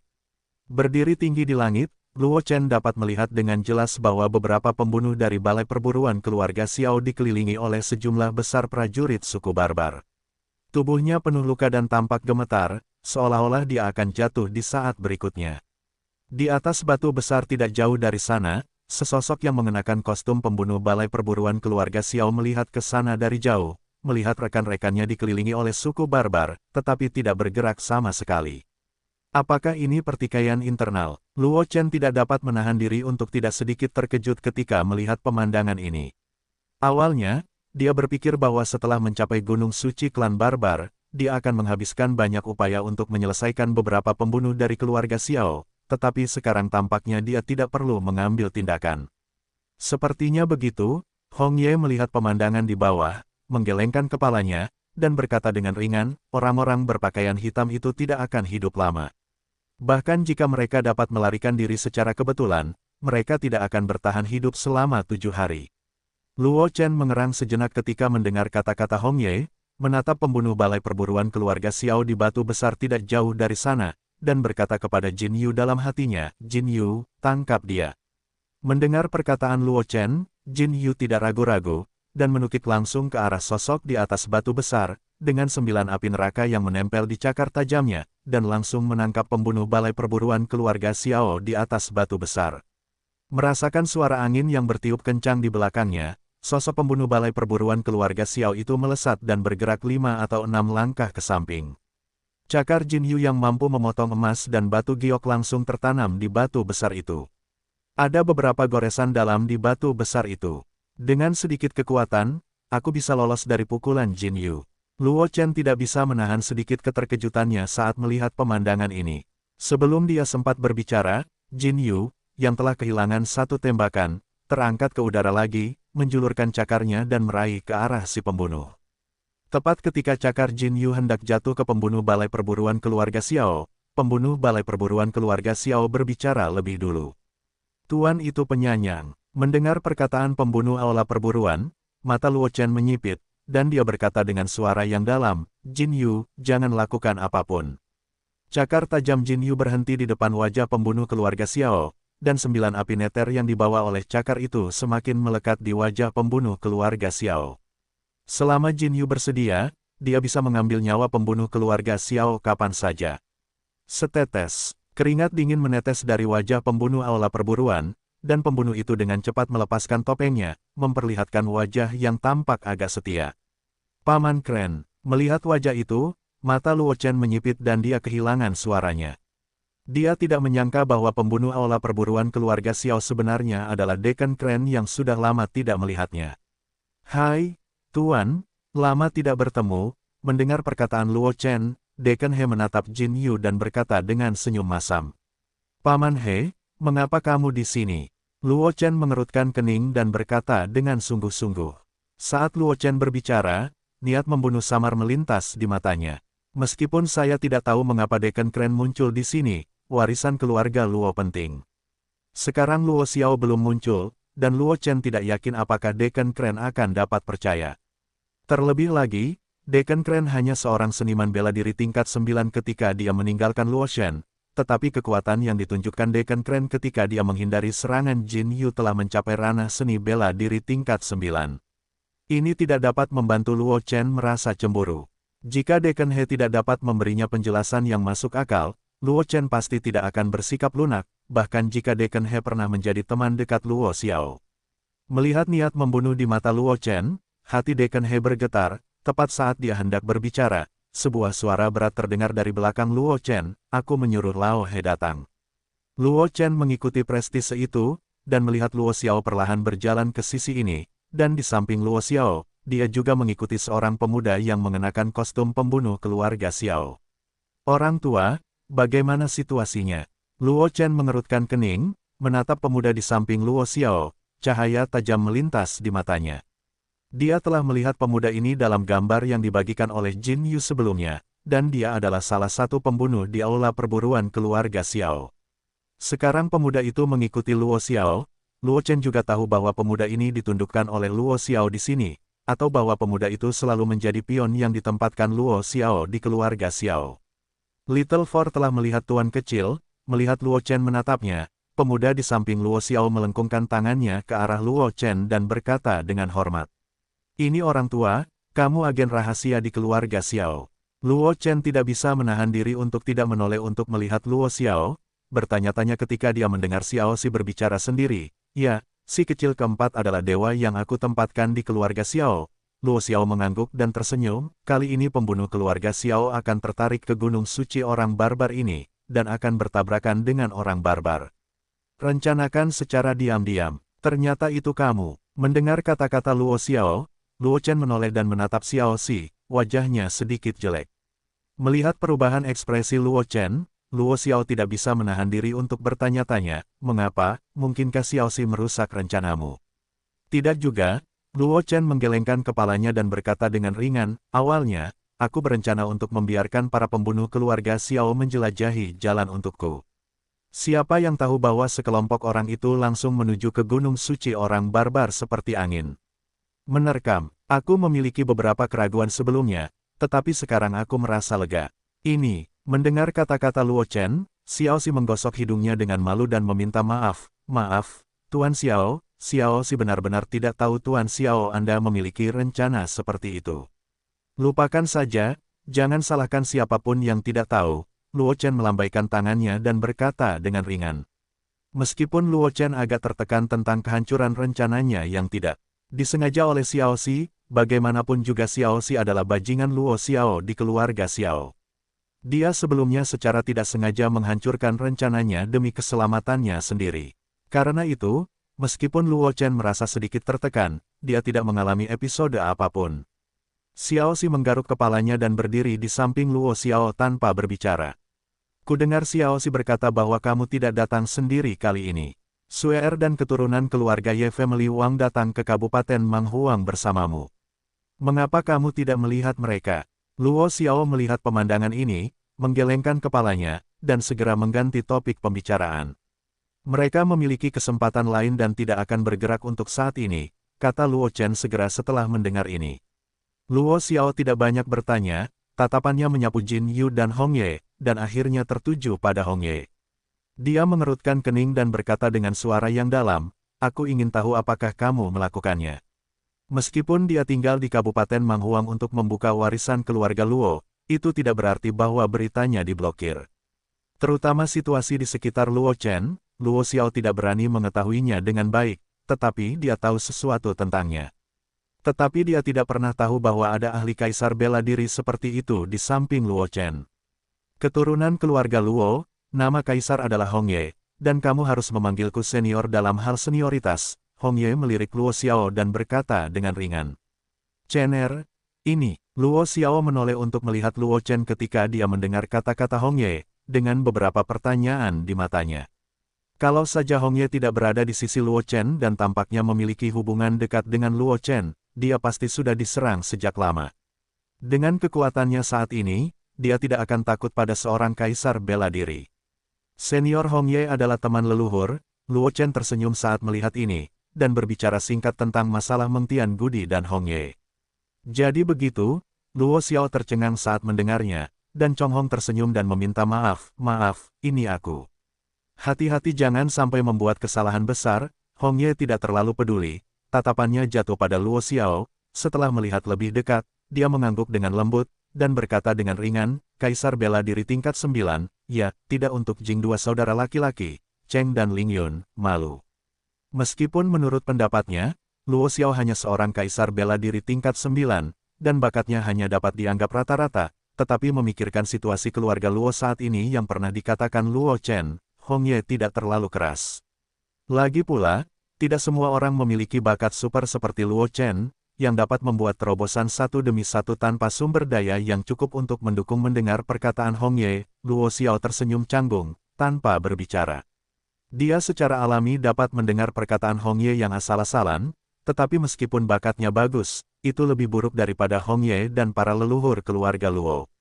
Berdiri tinggi di langit, Luo Chen dapat melihat dengan jelas bahwa beberapa pembunuh dari Balai Perburuan Keluarga Xiao dikelilingi oleh sejumlah besar prajurit suku Barbar. Tubuhnya penuh luka dan tampak gemetar, seolah-olah dia akan jatuh di saat berikutnya. Di atas batu besar tidak jauh dari sana, sesosok yang mengenakan kostum pembunuh Balai Perburuan Keluarga Xiao melihat ke sana dari jauh, melihat rekan-rekannya dikelilingi oleh suku barbar, tetapi tidak bergerak sama sekali. Apakah ini pertikaian internal? Luo Chen tidak dapat menahan diri untuk tidak sedikit terkejut ketika melihat pemandangan ini. Awalnya, dia berpikir bahwa setelah mencapai Gunung Suci klan barbar, dia akan menghabiskan banyak upaya untuk menyelesaikan beberapa pembunuh dari keluarga Xiao, tetapi sekarang tampaknya dia tidak perlu mengambil tindakan. Sepertinya begitu, Hong Ye melihat pemandangan di bawah, menggelengkan kepalanya, dan berkata dengan ringan, orang-orang berpakaian hitam itu tidak akan hidup lama. Bahkan jika mereka dapat melarikan diri secara kebetulan, mereka tidak akan bertahan hidup selama 7 hari. Luo Chen mengerang sejenak ketika mendengar kata-kata Hong Ye, menatap pembunuh balai perburuan keluarga Xiao di batu besar tidak jauh dari sana, dan berkata kepada Jin Yu dalam hatinya, Jin Yu, tangkap dia. Mendengar perkataan Luo Chen, Jin Yu tidak ragu-ragu, dan menukik langsung ke arah sosok di atas batu besar, dengan 9 api neraka yang menempel di cakar tajamnya, dan langsung menangkap pembunuh balai perburuan keluarga Xiao di atas batu besar. Merasakan suara angin yang bertiup kencang di belakangnya, sosok pembunuh balai perburuan keluarga Xiao itu melesat dan bergerak 5 atau 6 langkah ke samping. Cakar Jin Yu yang mampu memotong emas dan batu giok langsung tertanam di batu besar itu. Ada beberapa goresan dalam di batu besar itu. Dengan sedikit kekuatan, aku bisa lolos dari pukulan Jin Yu. Luo Chen tidak bisa menahan sedikit keterkejutannya saat melihat pemandangan ini. Sebelum dia sempat berbicara, Jin Yu, yang telah kehilangan satu tembakan, terangkat ke udara lagi, menjulurkan cakarnya dan meraih ke arah si pembunuh. Tepat ketika cakar Jin Yu hendak jatuh ke pembunuh balai perburuan keluarga Xiao, pembunuh balai perburuan keluarga Xiao berbicara lebih dulu. Tuan itu penyanyang. Mendengar perkataan pembunuh aula perburuan, mata Luo Chen menyipit, dan dia berkata dengan suara yang dalam, Jin Yu, jangan lakukan apapun. Cakar tajam Jin Yu berhenti di depan wajah pembunuh keluarga Xiao, dan 9 api neter yang dibawa oleh cakar itu semakin melekat di wajah pembunuh keluarga Xiao. Selama Jin Yu bersedia, dia bisa mengambil nyawa pembunuh keluarga Xiao kapan saja. Setetes, keringat dingin menetes dari wajah pembunuh aula perburuan, dan pembunuh itu dengan cepat melepaskan topengnya, memperlihatkan wajah yang tampak agak setia. Paman Kren, melihat wajah itu, mata Luo Chen menyipit dan dia kehilangan suaranya. Dia tidak menyangka bahwa pembunuh aula perburuan keluarga Xiao sebenarnya adalah Dekan Kren yang sudah lama tidak melihatnya. Hai, Tuan, lama tidak bertemu. Mendengar perkataan Luo Chen, Dekan He menatap Jin Yu dan berkata dengan senyum masam. Paman He, mengapa kamu di sini? Luo Chen mengerutkan kening dan berkata dengan sungguh-sungguh. Saat Luo Chen berbicara, niat membunuh samar melintas di matanya. Meskipun saya tidak tahu mengapa Dekan Kren muncul di sini, warisan keluarga Luo penting. Sekarang Luo Xiao belum muncul, dan Luo Chen tidak yakin apakah Dekan Kren akan dapat percaya. Terlebih lagi, Dekan Kren hanya seorang seniman bela diri tingkat 9 ketika dia meninggalkan Luo Shen, tetapi kekuatan yang ditunjukkan Dekan Kren ketika dia menghindari serangan Jin Yu telah mencapai ranah seni bela diri tingkat 9. Ini tidak dapat membantu Luo Chen merasa cemburu. Jika Dekan He tidak dapat memberinya penjelasan yang masuk akal, Luo Chen pasti tidak akan bersikap lunak, bahkan jika Dekan He pernah menjadi teman dekat Luo Xiao. Melihat niat membunuh di mata Luo Chen, hati Dekan He bergetar, tepat saat dia hendak berbicara, sebuah suara berat terdengar dari belakang Luo Chen, aku menyuruh Lao He datang. Luo Chen mengikuti prestise itu, dan melihat Luo Xiao perlahan berjalan ke sisi ini, dan di samping Luo Xiao, dia juga mengikuti seorang pemuda yang mengenakan kostum pembunuh keluarga Xiao. Orang tua, bagaimana situasinya? Luo Chen mengerutkan kening, menatap pemuda di samping Luo Xiao, cahaya tajam melintas di matanya. Dia telah melihat pemuda ini dalam gambar yang dibagikan oleh Jin Yu sebelumnya, dan dia adalah salah satu pembunuh di aula perburuan keluarga Xiao. Sekarang pemuda itu mengikuti Luo Xiao. Luo Chen juga tahu bahwa pemuda ini ditundukkan oleh Luo Xiao di sini, atau bahwa pemuda itu selalu menjadi pion yang ditempatkan Luo Xiao di keluarga Xiao. Little Four telah melihat tuan kecil, melihat Luo Chen menatapnya, pemuda di samping Luo Xiao melengkungkan tangannya ke arah Luo Chen dan berkata dengan hormat. Ini orang tua, kamu agen rahasia di keluarga Xiao. Luo Chen tidak bisa menahan diri untuk tidak menoleh untuk melihat Luo Xiao, bertanya-tanya ketika dia mendengar Xiao Si berbicara sendiri. Ya, si kecil keempat adalah dewa yang aku tempatkan di keluarga Xiao. Luo Xiao mengangguk dan tersenyum, kali ini pembunuh keluarga Xiao akan tertarik ke gunung suci orang barbar ini, dan akan bertabrakan dengan orang barbar. Rencanakan secara diam-diam, ternyata itu kamu. Mendengar kata-kata Luo Xiao, Luo Chen menoleh dan menatap Xiao Si, wajahnya sedikit jelek. Melihat perubahan ekspresi Luo Chen, Luo Xiao tidak bisa menahan diri untuk bertanya-tanya, mengapa, mungkinkah Xiaoxi merusak rencanamu? Tidak juga, Luo Chen menggelengkan kepalanya dan berkata dengan ringan, awalnya, aku berencana untuk membiarkan para pembunuh keluarga Xiao menjelajahi jalan untukku. Siapa yang tahu bahwa sekelompok orang itu langsung menuju ke gunung suci orang barbar seperti angin. Menerkam, aku memiliki beberapa keraguan sebelumnya, tetapi sekarang aku merasa lega. Ini, mendengar kata-kata Luo Chen, Xiaoxi menggosok hidungnya dengan malu dan meminta maaf. Maaf, Tuan Xiao, Xiaoxi benar-benar tidak tahu Tuan Xiao Anda memiliki rencana seperti itu. Lupakan saja, jangan salahkan siapapun yang tidak tahu. Luo Chen melambaikan tangannya dan berkata dengan ringan. Meskipun Luo Chen agak tertekan tentang kehancuran rencananya yang tidak disengaja oleh Xiaoxi, bagaimanapun juga Xiaoxi adalah bajingan Luo Xiao di keluarga Xiao. Dia sebelumnya secara tidak sengaja menghancurkan rencananya demi keselamatannya sendiri. Karena itu, meskipun Luo Chen merasa sedikit tertekan, dia tidak mengalami episode apapun. Xiaoxi menggaruk kepalanya dan berdiri di samping Luo Xiao tanpa berbicara. Kudengar Xiaoxi berkata bahwa kamu tidak datang sendiri kali ini. Suer dan keturunan keluarga Ye Family Wang datang ke Kabupaten Manghuang bersamamu. Mengapa kamu tidak melihat mereka? Luo Xiao melihat pemandangan ini, menggelengkan kepalanya, dan segera mengganti topik pembicaraan. Mereka memiliki kesempatan lain dan tidak akan bergerak untuk saat ini, kata Luo Chen segera setelah mendengar ini. Luo Xiao tidak banyak bertanya, tatapannya menyapu Jin Yu dan Hong Ye, dan akhirnya tertuju pada Hong Ye. Dia mengerutkan kening dan berkata dengan suara yang dalam, aku ingin tahu apakah kamu melakukannya. Meskipun dia tinggal di Kabupaten Manghuang untuk membuka warisan keluarga Luo, itu tidak berarti bahwa beritanya diblokir. Terutama situasi di sekitar Luo Chen, Luo Xiao tidak berani mengetahuinya dengan baik, tetapi dia tahu sesuatu tentangnya. Tetapi dia tidak pernah tahu bahwa ada ahli kaisar bela diri seperti itu di samping Luo Chen. Keturunan keluarga Luo, nama kaisar adalah Hong Ye, dan kamu harus memanggilku senior dalam hal senioritas. Hong Ye melirik Luo Xiao dan berkata dengan ringan. Chener, ini, Luo Xiao menoleh untuk melihat Luo Chen ketika dia mendengar kata-kata Hong Ye, dengan beberapa pertanyaan di matanya. Kalau saja Hong Ye tidak berada di sisi Luo Chen dan tampaknya memiliki hubungan dekat dengan Luo Chen, dia pasti sudah diserang sejak lama. Dengan kekuatannya saat ini, dia tidak akan takut pada seorang kaisar bela diri. Senior Hong Ye adalah teman leluhur, Luo Chen tersenyum saat melihat ini, dan berbicara singkat tentang masalah Meng Tiangudi dan Hong Ye. Jadi begitu, Luo Xiao tercengang saat mendengarnya, dan Chong Hong tersenyum dan meminta maaf, maaf, ini aku. Hati-hati jangan sampai membuat kesalahan besar, Hong Ye tidak terlalu peduli, tatapannya jatuh pada Luo Xiao, setelah melihat lebih dekat, dia mengangguk dengan lembut, dan berkata dengan ringan, Kaisar bela diri tingkat 9, ya, tidak untuk Jing dua saudara laki-laki, Cheng dan Ling Yun, malu. Meskipun menurut pendapatnya, Luo Xiao hanya seorang kaisar bela diri tingkat 9, dan bakatnya hanya dapat dianggap rata-rata, tetapi memikirkan situasi keluarga Luo saat ini yang pernah dikatakan Luo Chen, Hong Ye tidak terlalu keras. Lagi pula, tidak semua orang memiliki bakat super seperti Luo Chen, yang dapat membuat terobosan satu demi satu tanpa sumber daya yang cukup untuk mendukung. Mendengar perkataan Hong Ye, Luo Xiao tersenyum canggung, tanpa berbicara. Dia secara alami dapat mendengar perkataan Hong Ye yang asal-asalan, tetapi meskipun bakatnya bagus, itu lebih buruk daripada Hong Ye dan para leluhur keluarga Luo.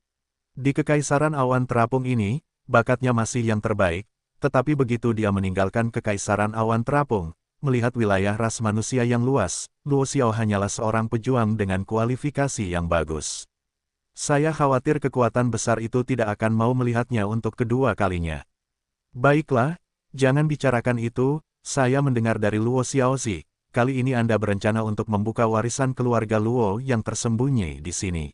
Di Kekaisaran Awan Terapung ini, bakatnya masih yang terbaik, tetapi begitu dia meninggalkan Kekaisaran Awan Terapung, melihat wilayah ras manusia yang luas, Luo Xiao hanyalah seorang pejuang dengan kualifikasi yang bagus. Saya khawatir kekuatan besar itu tidak akan mau melihatnya untuk kedua kalinya. Baiklah, jangan bicarakan itu, saya mendengar dari Luo Xiaoxi, kali ini Anda berencana untuk membuka warisan keluarga Luo yang tersembunyi di sini.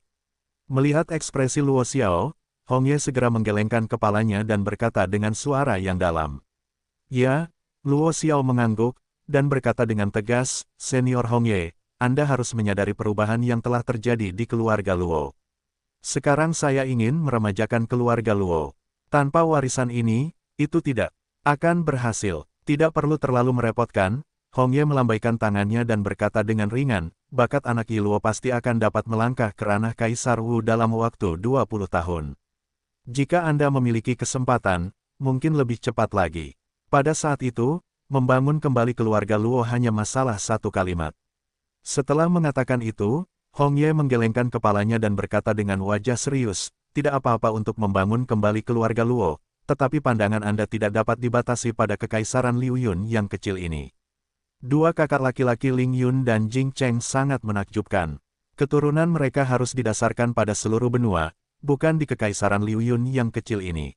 Melihat ekspresi Luo Xiao, Hong Ye segera menggelengkan kepalanya dan berkata dengan suara yang dalam. Ya, Luo Xiao mengangguk, dan berkata dengan tegas, Senior Hong Ye, Anda harus menyadari perubahan yang telah terjadi di keluarga Luo. Sekarang saya ingin meremajakan keluarga Luo. Tanpa warisan ini, itu tidak akan berhasil. Tidak perlu terlalu merepotkan, Hong Ye melambaikan tangannya dan berkata dengan ringan, bakat anak Yi Luo pasti akan dapat melangkah ke ranah Kaisar Wu dalam waktu 20 tahun. Jika Anda memiliki kesempatan, mungkin lebih cepat lagi. Pada saat itu, membangun kembali keluarga Luo hanya masalah satu kalimat. Setelah mengatakan itu, Hong Ye menggelengkan kepalanya dan berkata dengan wajah serius, tidak apa-apa untuk membangun kembali keluarga Luo, tetapi pandangan Anda tidak dapat dibatasi pada kekaisaran Liu Yun yang kecil ini. Dua kakak laki-laki Ling Yun dan Jing Cheng sangat menakjubkan. Keturunan mereka harus didasarkan pada seluruh benua, bukan di kekaisaran Liu Yun yang kecil ini.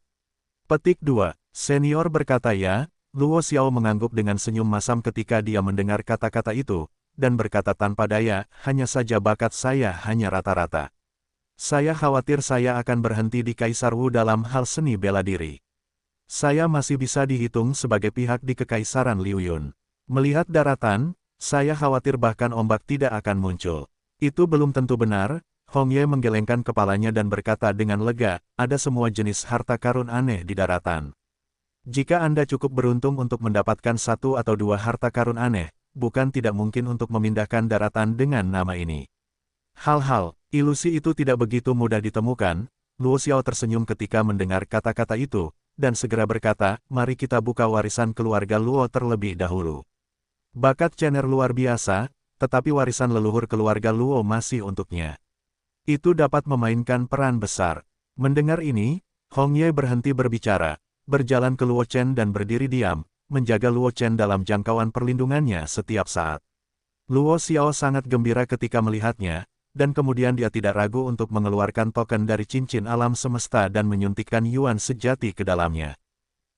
Petik 2. Senior berkata ya, Luo Xiao mengangguk dengan senyum masam ketika dia mendengar kata-kata itu, dan berkata tanpa daya, hanya saja bakat saya hanya rata-rata. Saya khawatir saya akan berhenti di Kaisar Wu dalam hal seni bela diri. Saya masih bisa dihitung sebagai pihak di kekaisaran Liu Yun. Melihat daratan, saya khawatir bahkan ombak tidak akan muncul. Itu belum tentu benar, Hong Ye menggelengkan kepalanya dan berkata dengan lega, ada semua jenis harta karun aneh di daratan. Jika Anda cukup beruntung untuk mendapatkan satu atau dua harta karun aneh, bukan tidak mungkin untuk memindahkan daratan dengan nama ini. Hal-hal, ilusi itu tidak begitu mudah ditemukan. Luo Xiao tersenyum ketika mendengar kata-kata itu, dan segera berkata, mari kita buka warisan keluarga Luo terlebih dahulu. Bakat Chener luar biasa, tetapi warisan leluhur keluarga Luo masih untuknya. Itu dapat memainkan peran besar. Mendengar ini, Hong Ye berhenti berbicara, berjalan ke Luo Chen dan berdiri diam, menjaga Luo Chen dalam jangkauan perlindungannya setiap saat. Luo Xiao sangat gembira ketika melihatnya, dan kemudian dia tidak ragu untuk mengeluarkan token dari cincin alam semesta dan menyuntikkan yuan sejati ke dalamnya.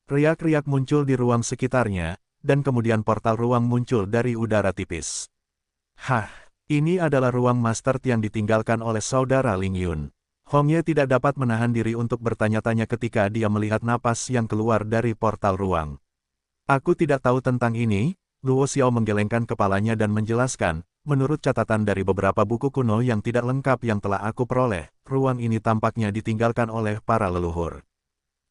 Riak-riak muncul di ruang sekitarnya, dan kemudian portal ruang muncul dari udara tipis. Hah, ini adalah ruang master yang ditinggalkan oleh saudara Ling Yun. Hong Ye tidak dapat menahan diri untuk bertanya-tanya ketika dia melihat napas yang keluar dari portal ruang. Aku tidak tahu tentang ini, Luo Xiao menggelengkan kepalanya dan menjelaskan, menurut catatan dari beberapa buku kuno yang tidak lengkap yang telah aku peroleh, ruang ini tampaknya ditinggalkan oleh para leluhur.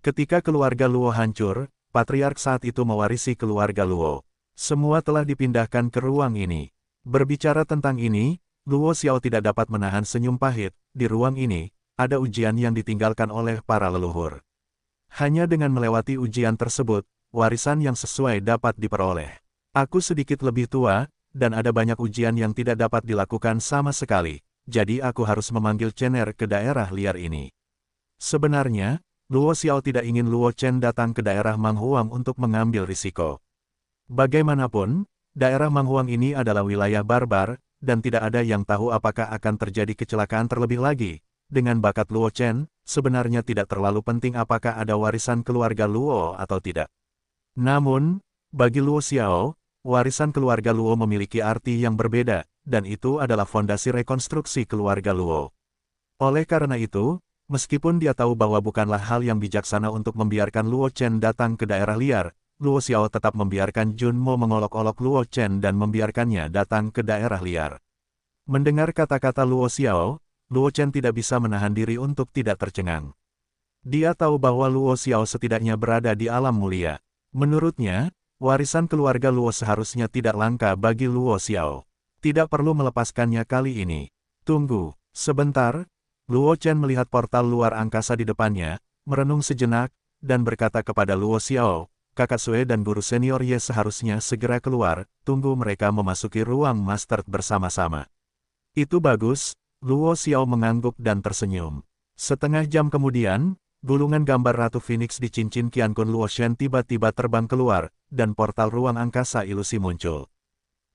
Ketika keluarga Luo hancur, Patriark saat itu mewarisi keluarga Luo. Semua telah dipindahkan ke ruang ini. Berbicara tentang ini, Luo Xiao tidak dapat menahan senyum pahit. Di ruang ini, ada ujian yang ditinggalkan oleh para leluhur. Hanya dengan melewati ujian tersebut, warisan yang sesuai dapat diperoleh. Aku sedikit lebih tua, dan ada banyak ujian yang tidak dapat dilakukan sama sekali, jadi aku harus memanggil Chener ke daerah liar ini. Sebenarnya, Luo Xiao tidak ingin Luo Chen datang ke daerah Manghuang untuk mengambil risiko. Bagaimanapun, daerah Manghuang ini adalah wilayah barbar, dan tidak ada yang tahu apakah akan terjadi kecelakaan terlebih lagi. Dengan bakat Luo Chen, sebenarnya tidak terlalu penting apakah ada warisan keluarga Luo atau tidak. Namun, bagi Luo Xiao, warisan keluarga Luo memiliki arti yang berbeda, dan itu adalah fondasi rekonstruksi keluarga Luo. Oleh karena itu, meskipun dia tahu bahwa bukanlah hal yang bijaksana untuk membiarkan Luo Chen datang ke daerah liar, Luo Xiao tetap membiarkan Jun Mo mengolok-olok Luo Chen dan membiarkannya datang ke daerah liar. Mendengar kata-kata Luo Xiao, Luo Chen tidak bisa menahan diri untuk tidak tercengang. Dia tahu bahwa Luo Xiao setidaknya berada di alam mulia. Menurutnya, warisan keluarga Luo seharusnya tidak langka bagi Luo Xiao. Tidak perlu melepaskannya kali ini. Tunggu, sebentar. Luo Chen melihat portal luar angkasa di depannya, merenung sejenak, dan berkata kepada Luo Xiao, kakak Sue dan guru senior Ye seharusnya segera keluar, tunggu mereka memasuki ruang master bersama-sama. Itu bagus, Luo Xiao mengangguk dan tersenyum. Setengah jam kemudian, gulungan gambar Ratu Phoenix di cincin Qiankun Luo Shen tiba-tiba terbang keluar, dan portal ruang angkasa ilusi muncul.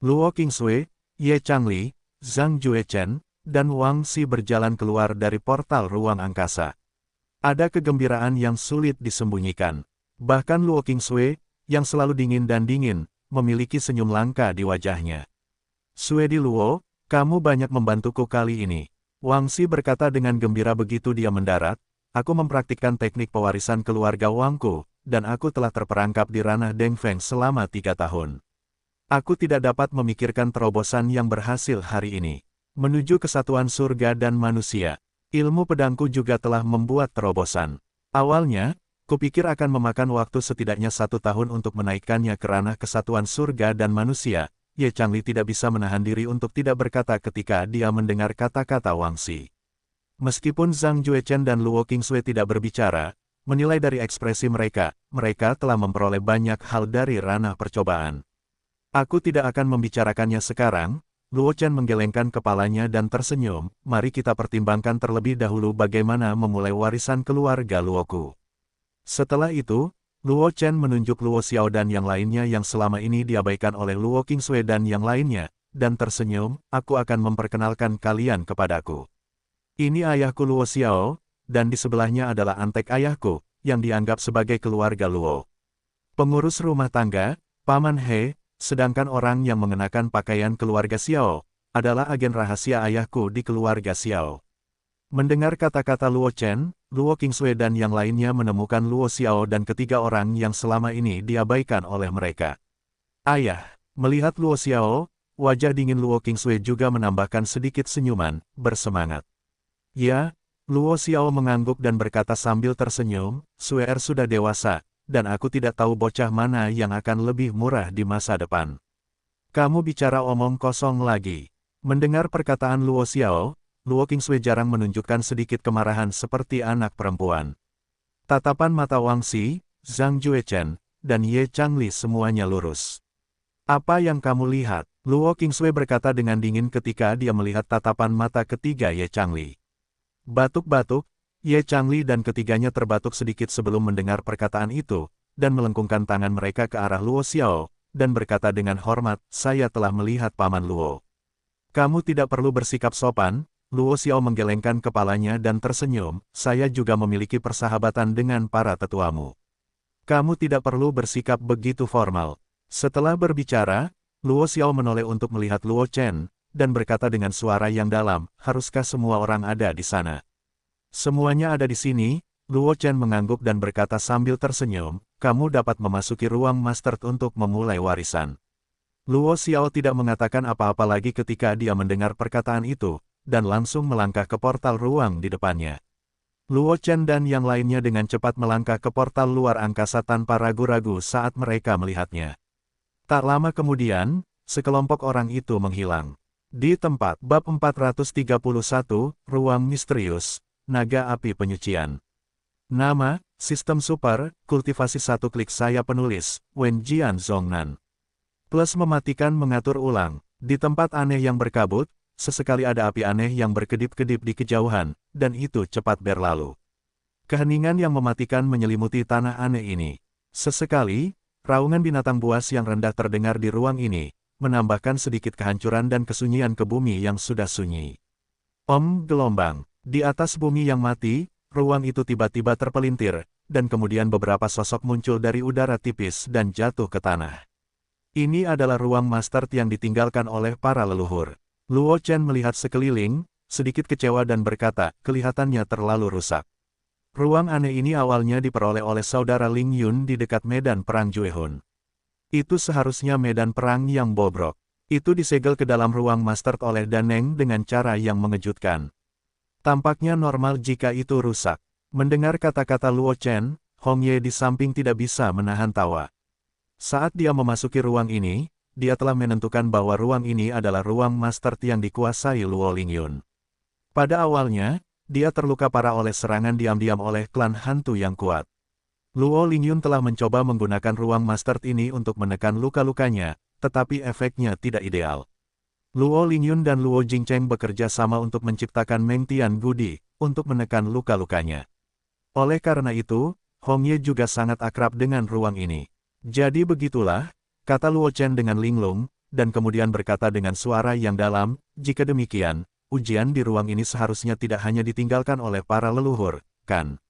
Luo Qingsui, Ye Changli, Zhang Juechen, dan Wang Xi berjalan keluar dari portal ruang angkasa. Ada kegembiraan yang sulit disembunyikan. Bahkan Luo Qingsui, yang selalu dingin dan dingin, memiliki senyum langka di wajahnya. Suedi Luo, kamu banyak membantuku kali ini. Wang Xi berkata dengan gembira begitu dia mendarat, aku mempraktikkan teknik pewarisan keluarga Wangku, dan aku telah terperangkap di ranah Deng Feng selama 3 tahun. Aku tidak dapat memikirkan terobosan yang berhasil hari ini. Menuju kesatuan surga dan manusia. Ilmu pedangku juga telah membuat terobosan. Awalnya, kupikir akan memakan waktu setidaknya 1 tahun untuk menaikkannya ke ranah kesatuan surga dan manusia. Ye Changli tidak bisa menahan diri untuk tidak berkata ketika dia mendengar kata-kata Wang Xi. Meskipun Zhang Juechen dan Luo Qingsui tidak berbicara, menilai dari ekspresi mereka, mereka telah memperoleh banyak hal dari ranah percobaan. Aku tidak akan membicarakannya sekarang. Luo Chen menggelengkan kepalanya dan tersenyum. Mari kita pertimbangkan terlebih dahulu bagaimana memulai warisan keluarga Luoku. Setelah itu, Luo Chen menunjuk Luo Xiao dan yang lainnya yang selama ini diabaikan oleh Luo Qingsui dan yang lainnya, dan tersenyum, aku akan memperkenalkan kalian kepadaku. Ini ayahku Luo Xiao, dan di sebelahnya adalah antek ayahku, yang dianggap sebagai keluarga Luo. Pengurus rumah tangga, Paman He, sedangkan orang yang mengenakan pakaian keluarga Xiao, adalah agen rahasia ayahku di keluarga Xiao. Mendengar kata-kata Luo Chen, Luo Qingsui dan yang lainnya menemukan Luo Xiao dan ketiga orang yang selama ini diabaikan oleh mereka. Ayah, melihat Luo Xiao, wajah dingin Luo Qingsui juga menambahkan sedikit senyuman, bersemangat. Ya, Luo Xiao mengangguk dan berkata sambil tersenyum, Suer sudah dewasa, dan aku tidak tahu bocah mana yang akan lebih murah di masa depan. Kamu bicara omong kosong lagi. Mendengar perkataan Luo Xiao, Luo Qingsui jarang menunjukkan sedikit kemarahan seperti anak perempuan. Tatapan mata Wang Xi, Zhang Juechen, dan Ye Changli semuanya lurus. Apa yang kamu lihat? Luo Qingsui berkata dengan dingin ketika dia melihat tatapan mata ketiga Ye Changli. Batuk-batuk, Ye Changli dan ketiganya terbatuk sedikit sebelum mendengar perkataan itu, dan melengkungkan tangan mereka ke arah Luo Xiao, dan berkata dengan hormat, saya telah melihat Paman Luo. Kamu tidak perlu bersikap sopan. Luo Xiao menggelengkan kepalanya dan tersenyum, saya juga memiliki persahabatan dengan para tetuamu. Kamu tidak perlu bersikap begitu formal. Setelah berbicara, Luo Xiao menoleh untuk melihat Luo Chen, dan berkata dengan suara yang dalam, haruskah semua orang ada di sana? Semuanya ada di sini. Luo Chen mengangguk dan berkata sambil tersenyum, kamu dapat memasuki ruang master untuk memulai warisan. Luo Xiao tidak mengatakan apa-apa lagi ketika dia mendengar perkataan itu, dan langsung melangkah ke portal ruang di depannya. Luo Chen dan yang lainnya dengan cepat melangkah ke portal luar angkasa tanpa ragu-ragu saat mereka melihatnya. Tak lama kemudian, sekelompok orang itu menghilang. Di tempat bab 431, Ruang Misterius, Naga Api Penyucian. Nama, Sistem Super, Kultivasi 1 klik saya penulis, Wen Jian Zhongnan. Plus mematikan mengatur ulang. Di tempat aneh yang berkabut, sesekali ada api aneh yang berkedip-kedip di kejauhan, dan itu cepat berlalu. Keheningan yang mematikan menyelimuti tanah aneh ini. Sesekali, raungan binatang buas yang rendah terdengar di ruang ini, menambahkan sedikit kehancuran dan kesunyian ke bumi yang sudah sunyi. Gelombang. Di atas bumi yang mati, ruang itu tiba-tiba terpelintir, dan kemudian beberapa sosok muncul dari udara tipis dan jatuh ke tanah. Ini adalah ruang master yang ditinggalkan oleh para leluhur. Luo Chen melihat sekeliling, sedikit kecewa dan berkata, kelihatannya terlalu rusak. Ruang aneh ini awalnya diperoleh oleh saudara Ling Yun di dekat medan perang Juehun. Itu seharusnya medan perang yang bobrok. Itu disegel ke dalam ruang master oleh Daneng dengan cara yang mengejutkan. Tampaknya normal jika itu rusak. Mendengar kata-kata Luo Chen, Hong Ye di samping tidak bisa menahan tawa. Saat dia memasuki ruang ini, dia telah menentukan bahwa ruang ini adalah ruang master yang dikuasai Luo Lingyun. Pada awalnya, dia terluka parah oleh serangan diam-diam oleh klan hantu yang kuat. Luo Lingyun telah mencoba menggunakan ruang master ini untuk menekan luka-lukanya, tetapi efeknya tidak ideal. Luo Lingyun dan Luo Jingcheng bekerja sama untuk menciptakan Meng Tian Gudi, untuk menekan luka-lukanya. Oleh karena itu, Hong Ye juga sangat akrab dengan ruang ini. Jadi begitulah, kata Luo Chen dengan linglung, dan kemudian berkata dengan suara yang dalam, jika demikian, ujian di ruang ini seharusnya tidak hanya ditinggalkan oleh para leluhur, kan?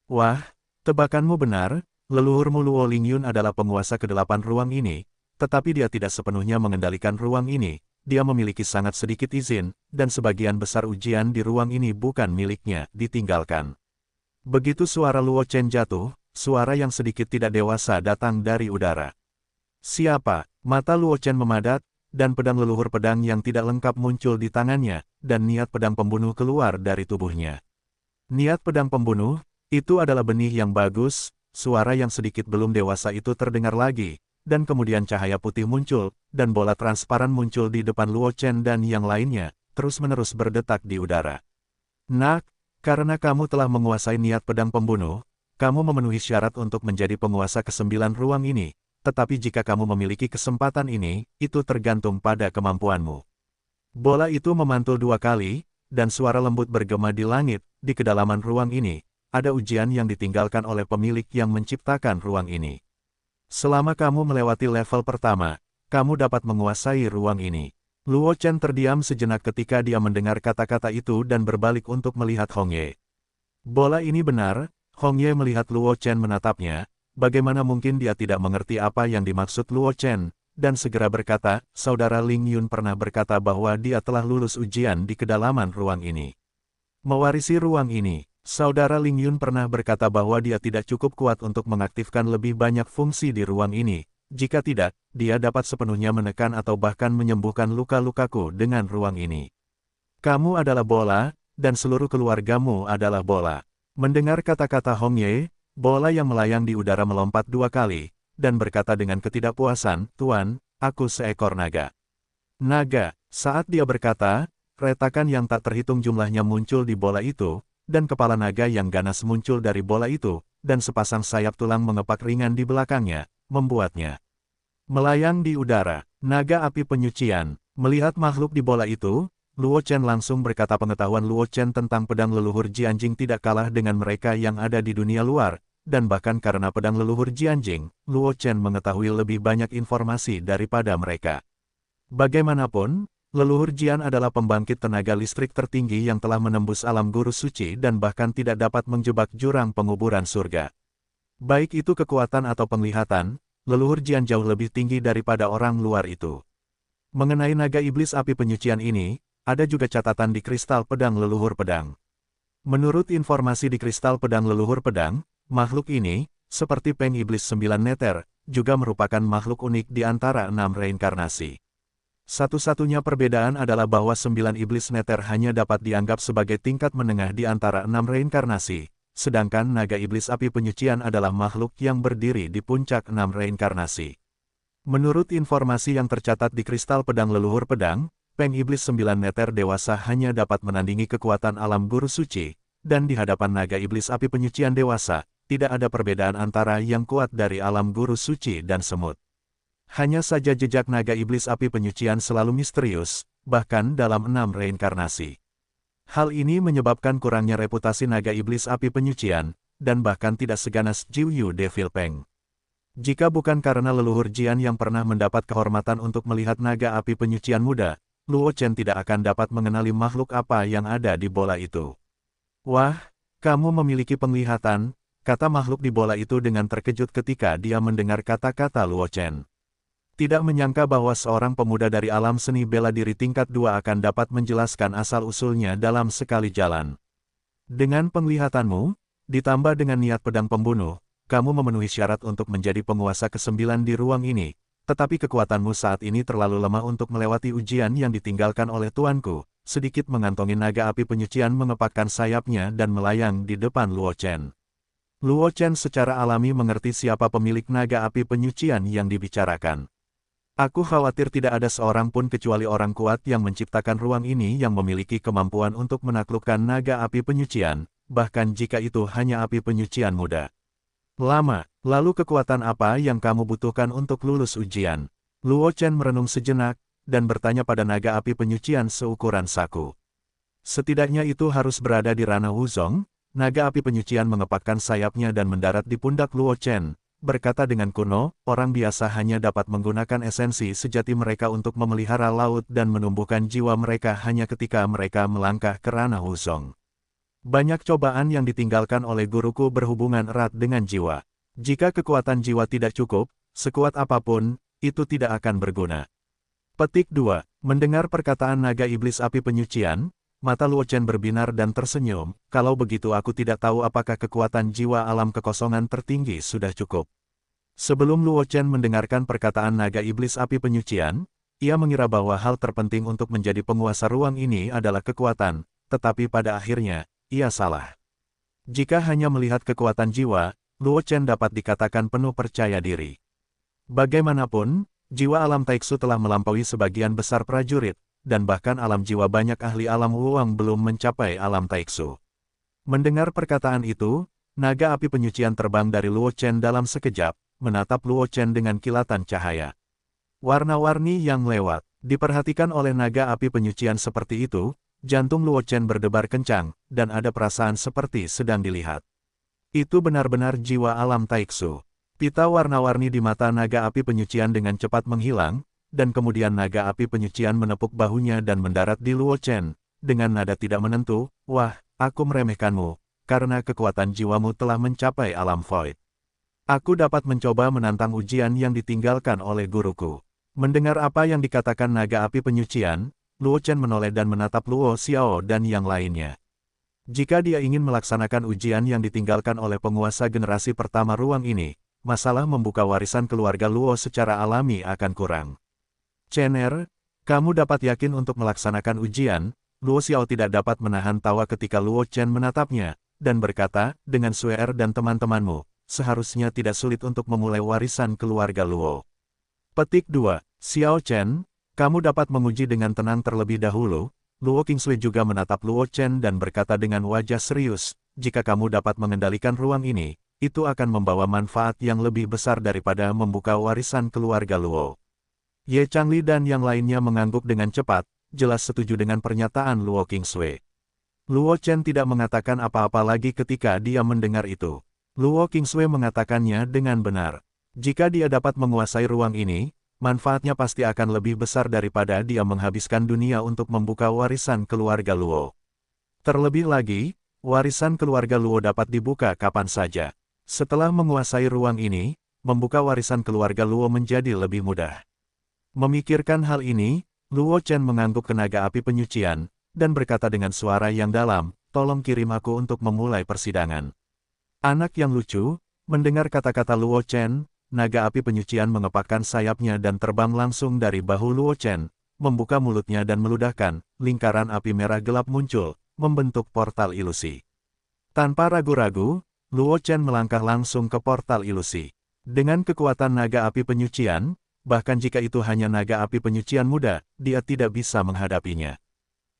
Wah, tebakanmu benar, leluhurmu Luo Lingyun adalah penguasa ke-8 ruang ini, tetapi dia tidak sepenuhnya mengendalikan ruang ini, dia memiliki sangat sedikit izin, dan sebagian besar ujian di ruang ini bukan miliknya, ditinggalkan. Begitu suara Luo Chen jatuh, suara yang sedikit tidak dewasa datang dari udara. Siapa? Mata Luo Chen memadat, dan pedang leluhur pedang yang tidak lengkap muncul di tangannya, dan niat pedang pembunuh keluar dari tubuhnya. Niat pedang pembunuh, itu adalah benih yang bagus, suara yang sedikit belum dewasa itu terdengar lagi, dan kemudian cahaya putih muncul, dan bola transparan muncul di depan Luo Chen dan yang lainnya, terus-menerus berdetak di udara. Nak, karena kamu telah menguasai niat pedang pembunuh, kamu memenuhi syarat untuk menjadi penguasa ke-9 ruang ini, tetapi jika kamu memiliki kesempatan ini, itu tergantung pada kemampuanmu. Bola itu memantul 2 kali, dan suara lembut bergema di langit, di kedalaman ruang ini. Ada ujian yang ditinggalkan oleh pemilik yang menciptakan ruang ini. Selama kamu melewati level pertama, kamu dapat menguasai ruang ini. Luo Chen terdiam sejenak ketika dia mendengar kata-kata itu dan berbalik untuk melihat Hong Ye. Bola ini benar, Hong Ye melihat Luo Chen menatapnya, bagaimana mungkin dia tidak mengerti apa yang dimaksud Luo Chen, dan segera berkata, saudara Ling Yun pernah berkata bahwa dia telah lulus ujian di kedalaman ruang ini. Mewarisi ruang ini. Saudara Ling Yun pernah berkata bahwa dia tidak cukup kuat untuk mengaktifkan lebih banyak fungsi di ruang ini. Jika tidak, dia dapat sepenuhnya menekan atau bahkan menyembuhkan luka-lukaku dengan ruang ini. Kamu adalah bola, dan seluruh keluargamu adalah bola. Mendengar kata-kata Hong Ye, bola yang melayang di udara melompat 2 kali, dan berkata dengan ketidakpuasan, Tuan, aku seekor naga. Naga, saat dia berkata, retakan yang tak terhitung jumlahnya muncul di bola itu, dan kepala naga yang ganas muncul dari bola itu, dan sepasang sayap tulang mengepak ringan di belakangnya, membuatnya melayang di udara. Naga api penyucian. Melihat makhluk di bola itu, Luo Chen langsung berkata pengetahuan Luo Chen tentang pedang leluhur Jianjing tidak kalah dengan mereka yang ada di dunia luar, dan bahkan karena pedang leluhur Jianjing, Luo Chen mengetahui lebih banyak informasi daripada mereka. Bagaimanapun, leluhur Jian adalah pembangkit tenaga listrik tertinggi yang telah menembus alam guru suci dan bahkan tidak dapat menjebak jurang penguburan surga. Baik itu kekuatan atau penglihatan, leluhur Jian jauh lebih tinggi daripada orang luar itu. Mengenai naga iblis api penyucian ini, ada juga catatan di kristal pedang leluhur pedang. Menurut informasi di kristal pedang leluhur pedang, makhluk ini, seperti Peng Iblis 9 Neter, juga merupakan makhluk unik di antara 6 reinkarnasi. Satu-satunya perbedaan adalah bahwa 9 iblis neter hanya dapat dianggap sebagai tingkat menengah di antara 6 reinkarnasi, sedangkan naga iblis api penyucian adalah makhluk yang berdiri di puncak 6 reinkarnasi. Menurut informasi yang tercatat di kristal pedang leluhur pedang, Peng Iblis 9 Neter dewasa hanya dapat menandingi kekuatan alam guru suci, dan di hadapan naga iblis api penyucian dewasa, tidak ada perbedaan antara yang kuat dari alam guru suci dan semut. Hanya saja jejak naga iblis api penyucian selalu misterius, bahkan dalam 6 reinkarnasi. Hal ini menyebabkan kurangnya reputasi naga iblis api penyucian, dan bahkan tidak seganas Jiu Yu Devil Peng. Jika bukan karena leluhur Jian yang pernah mendapat kehormatan untuk melihat naga api penyucian muda, Luo Chen tidak akan dapat mengenali makhluk apa yang ada di bola itu. Wah, kamu memiliki penglihatan, kata makhluk di bola itu dengan terkejut ketika dia mendengar kata-kata Luo Chen. Tidak menyangka bahwa seorang pemuda dari alam seni bela diri tingkat 2 akan dapat menjelaskan asal-usulnya dalam sekali jalan. Dengan penglihatanmu, ditambah dengan niat pedang pembunuh, kamu memenuhi syarat untuk menjadi penguasa ke-9 di ruang ini, tetapi kekuatanmu saat ini terlalu lemah untuk melewati ujian yang ditinggalkan oleh tuanku. Sedikit mengantongi naga api penyucian mengepakkan sayapnya dan melayang di depan Luo Chen. Luo Chen secara alami mengerti siapa pemilik naga api penyucian yang dibicarakan. Aku khawatir tidak ada seorang pun kecuali orang kuat yang menciptakan ruang ini yang memiliki kemampuan untuk menaklukkan naga api penyucian, bahkan jika itu hanya api penyucian muda. Lama, lalu kekuatan apa yang kamu butuhkan untuk lulus ujian? Luo Chen merenung sejenak, dan bertanya pada naga api penyucian seukuran saku. Setidaknya itu harus berada di ranah Wuzong. Naga api penyucian mengepakkan sayapnya dan mendarat di pundak Luo Chen. Berkata dengan kuno, orang biasa hanya dapat menggunakan esensi sejati mereka untuk memelihara laut dan menumbuhkan jiwa mereka hanya ketika mereka melangkah ke ranah Wuzong. Banyak cobaan yang ditinggalkan oleh guruku berhubungan erat dengan jiwa. Jika kekuatan jiwa tidak cukup, sekuat apapun, itu tidak akan berguna. Petik 2. Mendengar perkataan naga iblis api penyucian, mata Luo Chen berbinar dan tersenyum. Kalau begitu aku tidak tahu apakah kekuatan jiwa alam kekosongan tertinggi sudah cukup. Sebelum Luo Chen mendengarkan perkataan naga iblis api penyucian, ia mengira bahwa hal terpenting untuk menjadi penguasa ruang ini adalah kekuatan, tetapi pada akhirnya, ia salah. Jika hanya melihat kekuatan jiwa, Luo Chen dapat dikatakan penuh percaya diri. Bagaimanapun, jiwa alam Taiksu telah melampaui sebagian besar prajurit, dan bahkan alam jiwa banyak ahli alam Wuang belum mencapai alam Taiksu. Mendengar perkataan itu, naga api penyucian terbang dari Luo Chen dalam sekejap, menatap Luo Chen dengan kilatan cahaya. Warna-warni yang lewat, diperhatikan oleh naga api penyucian seperti itu, jantung Luo Chen berdebar kencang, dan ada perasaan seperti sedang dilihat. Itu benar-benar jiwa alam Taiksu. Pita warna-warni di mata naga api penyucian dengan cepat menghilang, dan kemudian naga api penyucian menepuk bahunya dan mendarat di Luo Chen, dengan nada tidak menentu, "Wah, aku meremehkanmu, karena kekuatan jiwamu telah mencapai alam void. Aku dapat mencoba menantang ujian yang ditinggalkan oleh guruku." Mendengar apa yang dikatakan naga api penyucian, Luo Chen menoleh dan menatap Luo Xiao dan yang lainnya. Jika dia ingin melaksanakan ujian yang ditinggalkan oleh penguasa generasi pertama ruang ini, masalah membuka warisan keluarga Luo secara alami akan kurang. "Chen, kamu dapat yakin untuk melaksanakan ujian?" Luo Xiao tidak dapat menahan tawa ketika Luo Chen menatapnya, dan berkata, "Dengan Sue dan teman-temanmu, seharusnya tidak sulit untuk memulai warisan keluarga Luo." Petik 2. Xiao Chen, kamu dapat menguji dengan tenang terlebih dahulu. Luo Qingsui juga menatap Luo Chen dan berkata dengan wajah serius, "Jika kamu dapat mengendalikan ruang ini, itu akan membawa manfaat yang lebih besar daripada membuka warisan keluarga Luo." Ye Changli dan yang lainnya mengangguk dengan cepat, jelas setuju dengan pernyataan Luo Qingsui. Luo Chen tidak mengatakan apa-apa lagi ketika dia mendengar itu. Luo Qingsui mengatakannya dengan benar. Jika dia dapat menguasai ruang ini, manfaatnya pasti akan lebih besar daripada dia menghabiskan dunia untuk membuka warisan keluarga Luo. Terlebih lagi, warisan keluarga Luo dapat dibuka kapan saja. Setelah menguasai ruang ini, membuka warisan keluarga Luo menjadi lebih mudah. Memikirkan hal ini, Luo Chen mengangguk ke naga api penyucian, dan berkata dengan suara yang dalam, "Tolong kirim aku untuk memulai persidangan." Anak yang lucu, mendengar kata-kata Luo Chen, naga api penyucian mengepakkan sayapnya dan terbang langsung dari bahu Luo Chen, membuka mulutnya dan meludahkan, lingkaran api merah gelap muncul, membentuk portal ilusi. Tanpa ragu-ragu, Luo Chen melangkah langsung ke portal ilusi. Dengan kekuatan naga api penyucian, bahkan jika itu hanya naga api penyucian muda, dia tidak bisa menghadapinya.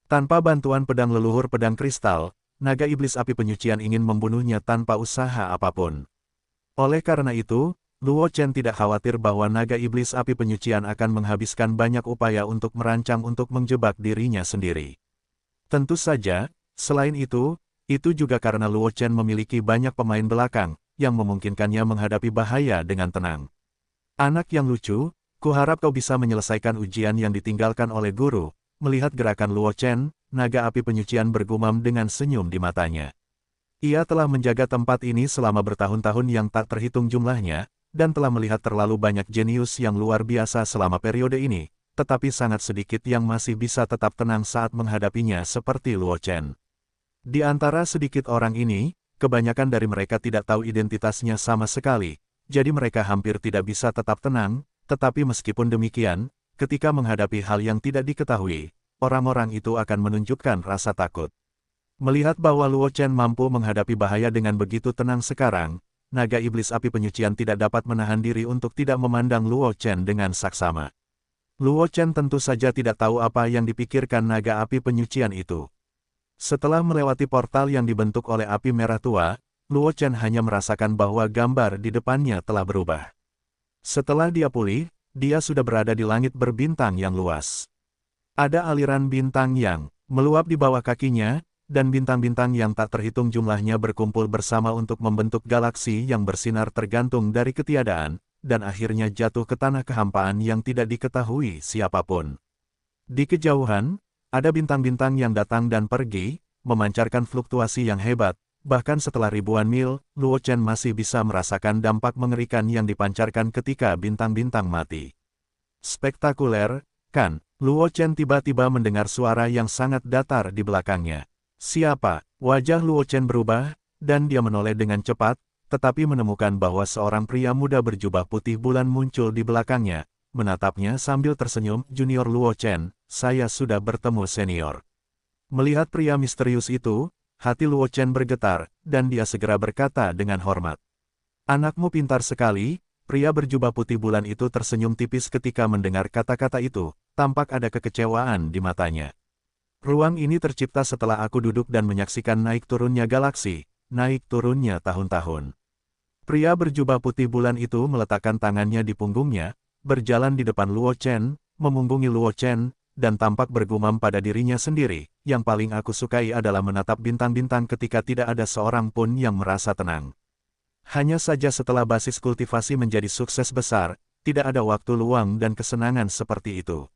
Tanpa bantuan pedang leluhur pedang kristal, naga iblis api penyucian ingin membunuhnya tanpa usaha apapun. Oleh karena itu, Luo Chen tidak khawatir bahwa naga iblis api penyucian akan menghabiskan banyak upaya untuk merancang untuk menjebak dirinya sendiri. Tentu saja, selain itu juga karena Luo Chen memiliki banyak pemain belakang, yang memungkinkannya menghadapi bahaya dengan tenang. "Anak yang lucu, kuharap kau bisa menyelesaikan ujian yang ditinggalkan oleh guru." Melihat gerakan Luo Chen, naga api penyucian bergumam dengan senyum di matanya. Ia telah menjaga tempat ini selama bertahun-tahun yang tak terhitung jumlahnya, dan telah melihat terlalu banyak jenius yang luar biasa selama periode ini, tetapi sangat sedikit yang masih bisa tetap tenang saat menghadapinya seperti Luo Chen. Di antara sedikit orang ini, kebanyakan dari mereka tidak tahu identitasnya sama sekali, jadi mereka hampir tidak bisa tetap tenang, tetapi meskipun demikian, ketika menghadapi hal yang tidak diketahui, orang-orang itu akan menunjukkan rasa takut. Melihat bahwa Luo Chen mampu menghadapi bahaya dengan begitu tenang sekarang, naga iblis api penyucian tidak dapat menahan diri untuk tidak memandang Luo Chen dengan saksama. Luo Chen tentu saja tidak tahu apa yang dipikirkan naga api penyucian itu. Setelah melewati portal yang dibentuk oleh api merah tua, Luo Chen hanya merasakan bahwa gambar di depannya telah berubah. Setelah dia pulih, dia sudah berada di langit berbintang yang luas. Ada aliran bintang yang meluap di bawah kakinya, dan bintang-bintang yang tak terhitung jumlahnya berkumpul bersama untuk membentuk galaksi yang bersinar tergantung dari ketiadaan, dan akhirnya jatuh ke tanah kehampaan yang tidak diketahui siapapun. Di kejauhan, ada bintang-bintang yang datang dan pergi, memancarkan fluktuasi yang hebat, bahkan setelah ribuan mil, Luo Chen masih bisa merasakan dampak mengerikan yang dipancarkan ketika bintang-bintang mati. Spektakuler, kan? Luo Chen tiba-tiba mendengar suara yang sangat datar di belakangnya. "Siapa?" Wajah Luo Chen berubah, dan dia menoleh dengan cepat, tetapi menemukan bahwa seorang pria muda berjubah putih bulan muncul di belakangnya, menatapnya sambil tersenyum. "Junior Luo Chen, saya sudah bertemu senior." Melihat pria misterius itu, hati Luo Chen bergetar, dan dia segera berkata dengan hormat. "Anakmu pintar sekali." Pria berjubah putih bulan itu tersenyum tipis ketika mendengar kata-kata itu, tampak ada kekecewaan di matanya. Ruang ini tercipta setelah aku duduk dan menyaksikan naik turunnya galaksi, naik turunnya tahun-tahun. Pria berjubah putih bulan itu meletakkan tangannya di punggungnya, berjalan di depan Luo Chen, memunggungi Luo Chen, dan tampak bergumam pada dirinya sendiri, yang paling aku sukai adalah menatap bintang-bintang ketika tidak ada seorang pun yang merasa tenang. Hanya saja setelah basis kultivasi menjadi sukses besar, tidak ada waktu luang dan kesenangan seperti itu.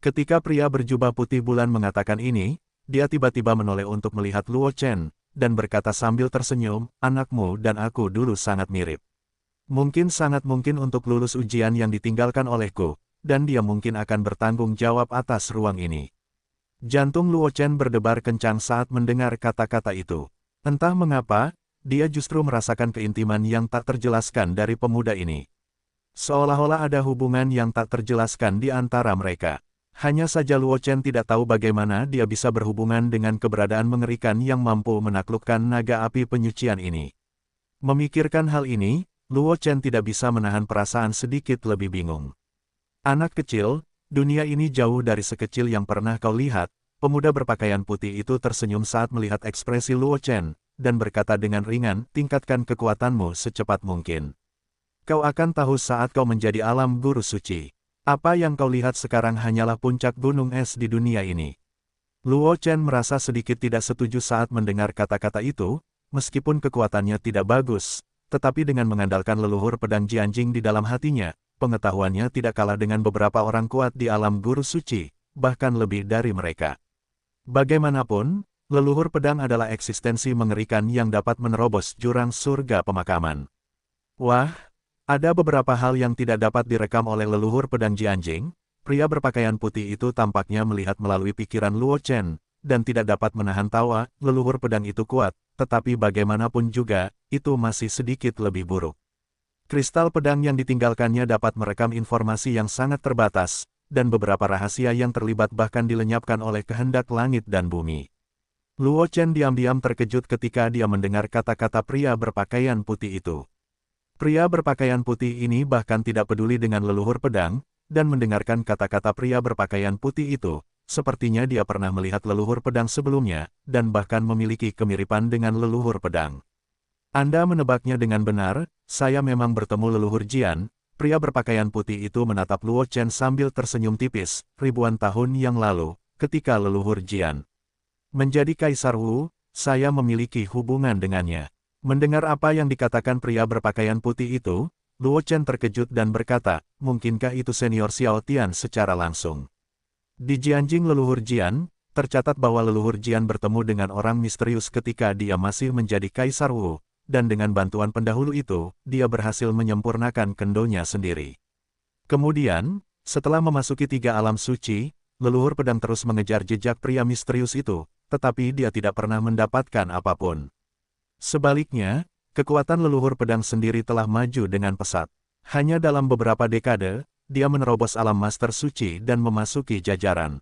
Ketika pria berjubah putih bulan mengatakan ini, dia tiba-tiba menoleh untuk melihat Luo Chen, dan berkata sambil tersenyum, anakmu dan aku dulu sangat mirip. Mungkin sangat mungkin untuk lulus ujian yang ditinggalkan olehku, dan dia mungkin akan bertanggung jawab atas ruang ini. Jantung Luo Chen berdebar kencang saat mendengar kata-kata itu. Entah mengapa, dia justru merasakan keintiman yang tak terjelaskan dari pemuda ini. Seolah-olah ada hubungan yang tak terjelaskan di antara mereka. Hanya saja Luo Chen tidak tahu bagaimana dia bisa berhubungan dengan keberadaan mengerikan yang mampu menaklukkan naga api penyucian ini. Memikirkan hal ini, Luo Chen tidak bisa menahan perasaan sedikit lebih bingung. Anak kecil, dunia ini jauh dari sekecil yang pernah kau lihat. Pemuda berpakaian putih itu tersenyum saat melihat ekspresi Luo Chen, dan berkata dengan ringan, tingkatkan kekuatanmu secepat mungkin. Kau akan tahu saat kau menjadi alam guru suci. Apa yang kau lihat sekarang hanyalah puncak gunung es di dunia ini. Luo Chen merasa sedikit tidak setuju saat mendengar kata-kata itu, meskipun kekuatannya tidak bagus, tetapi dengan mengandalkan leluhur pedang Jianjing di dalam hatinya, pengetahuannya tidak kalah dengan beberapa orang kuat di alam guru suci, bahkan lebih dari mereka. Bagaimanapun, leluhur pedang adalah eksistensi mengerikan yang dapat menerobos jurang surga pemakaman. Wah! Ada beberapa hal yang tidak dapat direkam oleh leluhur pedang Jianjing. Pria berpakaian putih itu tampaknya melihat melalui pikiran Luo Chen, dan tidak dapat menahan tawa. Leluhur pedang itu kuat, tetapi bagaimanapun juga, itu masih sedikit lebih buruk. Kristal pedang yang ditinggalkannya dapat merekam informasi yang sangat terbatas, dan beberapa rahasia yang terlibat bahkan dilenyapkan oleh kehendak langit dan bumi. Luo Chen diam-diam terkejut ketika dia mendengar kata-kata pria berpakaian putih itu. Pria berpakaian putih ini bahkan tidak peduli dengan leluhur pedang, dan mendengarkan kata-kata pria berpakaian putih itu, sepertinya dia pernah melihat leluhur pedang sebelumnya, dan bahkan memiliki kemiripan dengan leluhur pedang. Anda menebaknya dengan benar, saya memang bertemu leluhur Jian. Pria berpakaian putih itu menatap Luo Chen sambil tersenyum tipis, ribuan tahun yang lalu, ketika leluhur Jian menjadi Kaisar Wu, saya memiliki hubungan dengannya. Mendengar apa yang dikatakan pria berpakaian putih itu, Luo Chen terkejut dan berkata, mungkinkah itu senior Xiao Tian secara langsung? Di Jianjing leluhur Jian, tercatat bahwa leluhur Jian bertemu dengan orang misterius ketika dia masih menjadi Kaisar Wu, dan dengan bantuan pendahulu itu, dia berhasil menyempurnakan kendonya sendiri. Kemudian, setelah memasuki 3 alam suci, leluhur pedang terus mengejar jejak pria misterius itu, tetapi dia tidak pernah mendapatkan apapun. Sebaliknya, kekuatan leluhur pedang sendiri telah maju dengan pesat. Hanya dalam beberapa dekade, dia menerobos alam master suci dan memasuki jajaran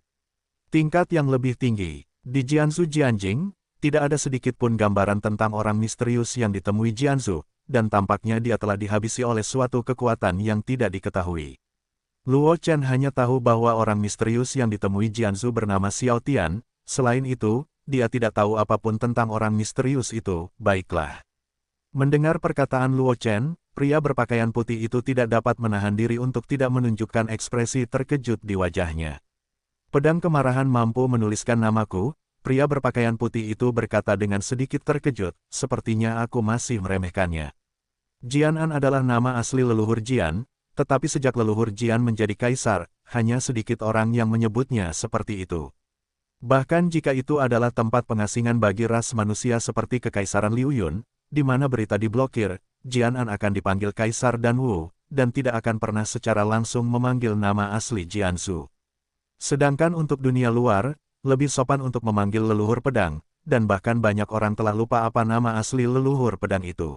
tingkat yang lebih tinggi. Di Jianzhou Jianjing, tidak ada sedikit pun gambaran tentang orang misterius yang ditemui Jianzhou, dan tampaknya dia telah dihabisi oleh suatu kekuatan yang tidak diketahui. Luo Chen hanya tahu bahwa orang misterius yang ditemui Jianzhou bernama Xiao Tian. Selain itu, dia tidak tahu apapun tentang orang misterius itu. Baiklah. Mendengar perkataan Luo Chen, pria berpakaian putih itu tidak dapat menahan diri untuk tidak menunjukkan ekspresi terkejut di wajahnya. Pedang kemarahan mampu menuliskan namaku. Pria berpakaian putih itu berkata dengan sedikit terkejut, sepertinya aku masih meremehkannya. Jianan adalah nama asli leluhur Jian, tetapi sejak leluhur Jian menjadi kaisar, hanya sedikit orang yang menyebutnya seperti itu. Bahkan jika itu adalah tempat pengasingan bagi ras manusia seperti Kekaisaran Liu Yun, di mana berita diblokir, Jianan akan dipanggil Kaisar dan Wu, dan tidak akan pernah secara langsung memanggil nama asli Jianzhou. Sedangkan untuk dunia luar, lebih sopan untuk memanggil leluhur pedang, dan bahkan banyak orang telah lupa apa nama asli leluhur pedang itu.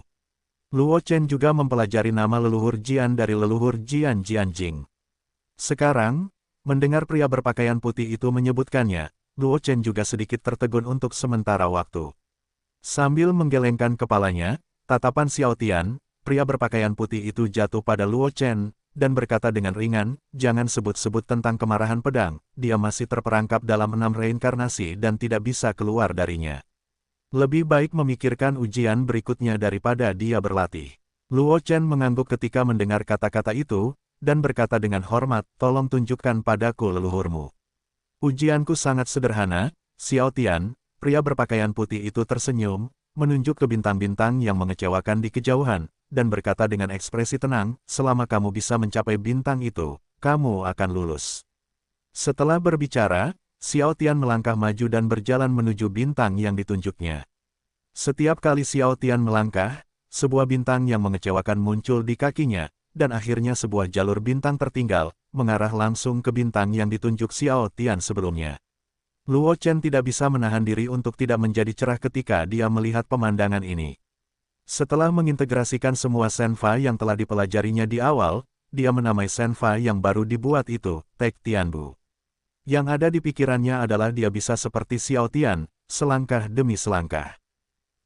Luo Chen juga mempelajari nama leluhur Jian dari leluhur Jian Jianjing. Sekarang, mendengar pria berpakaian putih itu menyebutkannya, Luo Chen juga sedikit tertegun untuk sementara waktu. Sambil menggelengkan kepalanya, tatapan Xiao Tian, pria berpakaian putih itu jatuh pada Luo Chen, dan berkata dengan ringan, "Jangan sebut-sebut tentang kemarahan pedang, dia masih terperangkap dalam 6 reinkarnasi dan tidak bisa keluar darinya. Lebih baik memikirkan ujian berikutnya daripada dia berlatih." Luo Chen mengangguk ketika mendengar kata-kata itu, dan berkata dengan hormat, "Tolong tunjukkan padaku leluhurmu." "Ujianku sangat sederhana, Xiao Tian." Pria berpakaian putih itu tersenyum, menunjuk ke bintang-bintang yang mengecewakan di kejauhan, dan berkata dengan ekspresi tenang, "Selama kamu bisa mencapai bintang itu, kamu akan lulus." Setelah berbicara, Xiao Tian melangkah maju dan berjalan menuju bintang yang ditunjuknya. Setiap kali Xiao Tian melangkah, sebuah bintang yang mengecewakan muncul di kakinya, dan akhirnya sebuah jalur bintang tertinggal, mengarah langsung ke bintang yang ditunjuk Xiao Tian sebelumnya. Luo Chen tidak bisa menahan diri untuk tidak menjadi cerah ketika dia melihat pemandangan ini. Setelah mengintegrasikan semua senfa yang telah dipelajarinya di awal, dia menamai senfa yang baru dibuat itu, Tek Tianbu. Yang ada di pikirannya adalah dia bisa seperti Xiao Tian, selangkah demi selangkah.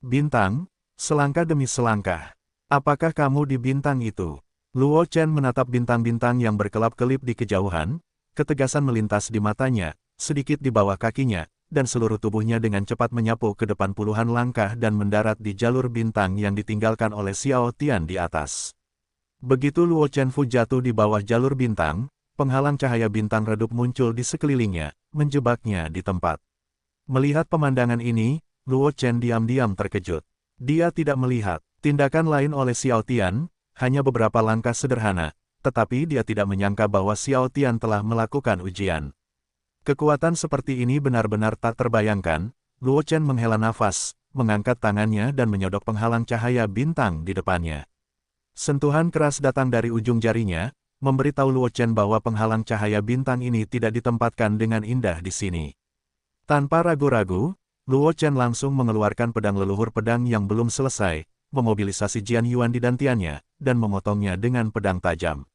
Bintang, selangkah demi selangkah. Apakah kamu di bintang itu? Luo Chen menatap bintang-bintang yang berkelap-kelip di kejauhan, ketegasan melintas di matanya, sedikit di bawah kakinya, dan seluruh tubuhnya dengan cepat menyapu ke depan puluhan langkah dan mendarat di jalur bintang yang ditinggalkan oleh Xiao Tian di atas. Begitu Luo Chen Fu jatuh di bawah jalur bintang, penghalang cahaya bintang redup muncul di sekelilingnya, menjebaknya di tempat. Melihat pemandangan ini, Luo Chen diam-diam terkejut. Dia tidak melihat tindakan lain oleh Xiao Tian, hanya beberapa langkah sederhana, tetapi dia tidak menyangka bahwa Xiao Tian telah melakukan ujian. Kekuatan seperti ini benar-benar tak terbayangkan. Luo Chen menghela nafas, mengangkat tangannya dan menyodok penghalang cahaya bintang di depannya. Sentuhan keras datang dari ujung jarinya, memberitahu Luo Chen bahwa penghalang cahaya bintang ini tidak ditempatkan dengan indah di sini. Tanpa ragu-ragu, Luo Chen langsung mengeluarkan pedang leluhur pedang yang belum selesai, memobilisasi Jian Yuan di dantiannya, dan memotongnya dengan pedang tajam.